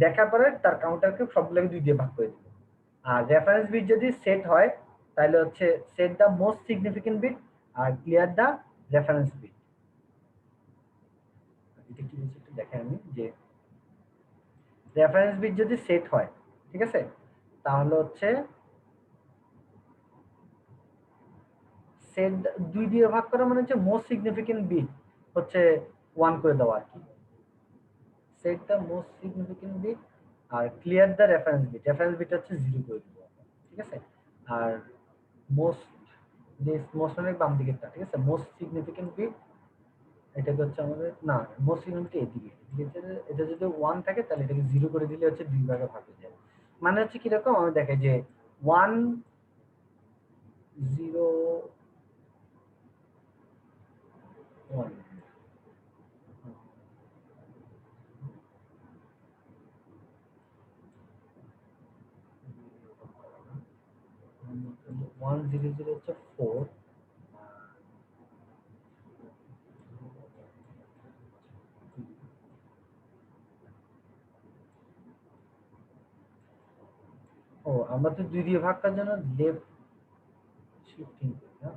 দেখার পরে তার কাউন্টারকে সবগুলোকে দুই দিয়ে ভাগ করে দিবে। আর রেফারেন্স বিট যদি সেট হয় তাহলে হচ্ছে set the most significant bit আর ক্লিয়ার দ্য রেফারেন্স বিট। এটা কি বলছে একটু দেখেন আমি যে রেফারেন্স বিট যদি সেট হয়, ঠিক আছে, তাহলে হচ্ছে সেট 2 দিয়ে ভাগ করা মানে হচ্ছে মোস্ট সিগনিফিকেন্ট বিট হচ্ছে 1 করে দেওয়া আর কি। Set the most significant bit আর ক্লিয়ার দ্য রেফারেন্স বিট হচ্ছে 0 করে দিব, ঠিক আছে। আর মোস্ট মোস্ট মানে বাম দিকেরটা, ঠিক আছে। মোস্ট সিগনিফিকেন্ট বিট এটা হচ্ছে আমাদের না, মোস্ট সিগনিফিকেন্ট এদিকে, এটা যদি 1 থাকে তাহলে এটাকে 0 করে দিলে হচ্ছে 2 ভাগে ভাগ হয়ে যায়। মানে হচ্ছে কি রকম আমি দেখাই যে 1 0 1 1 0 0 হচ্ছে 4, ও আমরা তো 2 দিয়ে ভাগ করার জন্য লেফট শিফটিং করি না।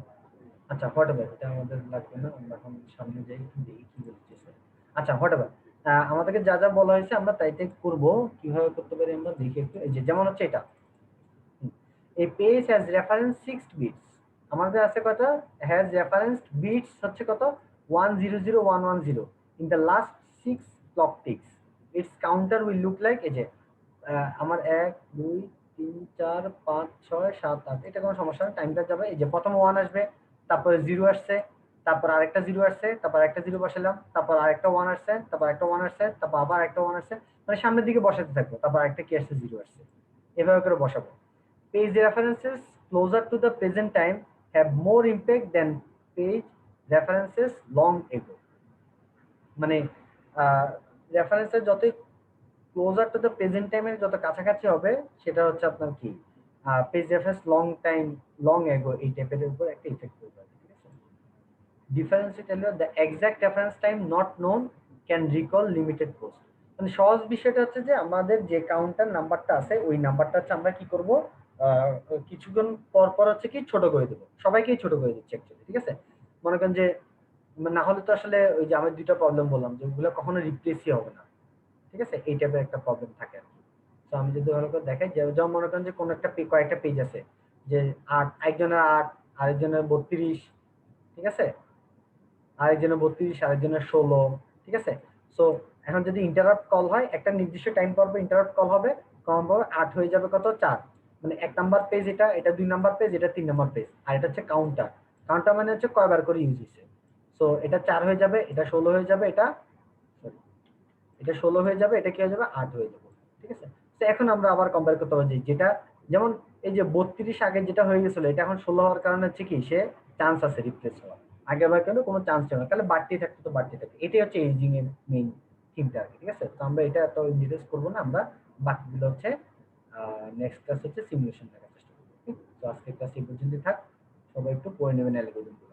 আচ্ছা হোয়াটএভার, এটা আমাদের লাগবে না, আমরা এখন সামনে যাই একটু দেখি কি বলতেছে। আচ্ছা হোয়াটএভার, আমাদেরকে যা যা বলা হয়েছে আমরা তাই তাই করব। কিভাবে করতে পারি আমরা দেখি একটু। এই যে যেমন হচ্ছে এটা, a page has reference 6 bits, আমাদের আছে কত, has referenced bits হচ্ছে কত 100110 in the last 6 clock ticks, its counter will look like, এই যে আমার 1 2 3 4 5 6 7 8, এটা কোনো সমস্যা না, টাইমটা যাবে। এই যে প্রথম 1 আসবে, তারপরে 0 আসছে, তারপর আরেকটা 0 আসছে, তারপর আরেকটা 0 বসালাম, তারপর আরেকটা 1 আসছে, তারপর আরেকটা 1 আসছে, তারপর আবার আরেকটা 1 আসছে, মানে সামনের দিকে বসাতে থাকবো, তারপর আরেকটা কি আসছে 0 আসছে, এভাবে করে বসাবো। Page references closer to the present time have more impact than page references long ago, মানে রেফারেন্সের যতই ক্লোজার টু দ্য প্রেজেন্ট টাইমের যত কাছাকাছি হবে সেটা হচ্ছে আপনার কি পেজ রেফারেন্স লং এগো এই টাইপের উপর একটা ইফেক্ট করবে, ঠিক আছে। ডিফারেন্স হলো the exact reference time not known can recall limited post, মানে সহজ বিষয়টা হচ্ছে যে আমাদের যে কাউন্টার নাম্বারটা আছে ওই নাম্বারটা হচ্ছে আমরা কি করব, আহ, কিছুক্ষণ পর পর হচ্ছে কি ছোট করে দেবো, সবাইকেই ছোট করে দিচ্ছি অ্যাকচুয়ালি, ঠিক আছে। মনে করেন যে না হলে তো আসলে ওই যে আমি দুইটা প্রবলেম বললাম যে ওগুলো কখনো রিপ্লেসই হবে না, ঠিক আছে, এই টাইপের একটা প্রবলেম থাকে আর কি। তো আমি যদি ভালো করে দেখাই যে যেমন মনে করেন যে কোন একটা কয়েকটা পেজ আছে, যে 8, একজনের 8, আরেকজনের 32, ঠিক আছে, আরেকজনের 32, আরেকজনের 16, ঠিক আছে। সো এখন যদি ইন্টারাপ্ট কল হয় একটা নির্দিষ্ট টাইম পর ইন্টারাপ্ট কল হবে, কম পর 8 হয়ে যাবে কত 4, মানে 1 নাম্বার পেজ, এটা এটা 2 নাম্বার পেজ, এটা 3 নাম্বার পেজ, আর এটা হচ্ছে কাউন্টার। কাউন্টার মানে হচ্ছে কয়বার করে ইউজ হয়েছে। সো এটা 4 হয়ে যাবে, এটা 16 হয়ে যাবে, এটা sorry, এটা 16 হয়ে যাবে, এটা কি হয়ে যাবে 8 হয়ে যাবে, ঠিক আছে। তো এখন আমরা আবার কম্পেয়ার করতে পারি যেটা যেমন এই যে 32 আগে যেটা হয়ে গেছিল এটা এখন 16 হওয়ার কারণে হচ্ছে কি সে চান্স আছে রিপ্লেস হওয়ার, আগেরবার কেন কোনো চান্স ছিল না, তাহলে বাড়তি থাকতো তো বাড়তি থাকে, এটাই হচ্ছে এজিং এর মেইন থিমটা আর কি, ঠিক আছে। তো আমরা এটা এত ডিটেইলস করব না, আমরা বাকিগুলো হচ্ছে নেক্সট ক্লাস হচ্ছে সিমুলেশন দেখার চেষ্টা করব। তো আজকের ক্লাস এই পর্যন্ত থাক, সবাই একটু পড়ে নেবেন অ্যালগরিদম।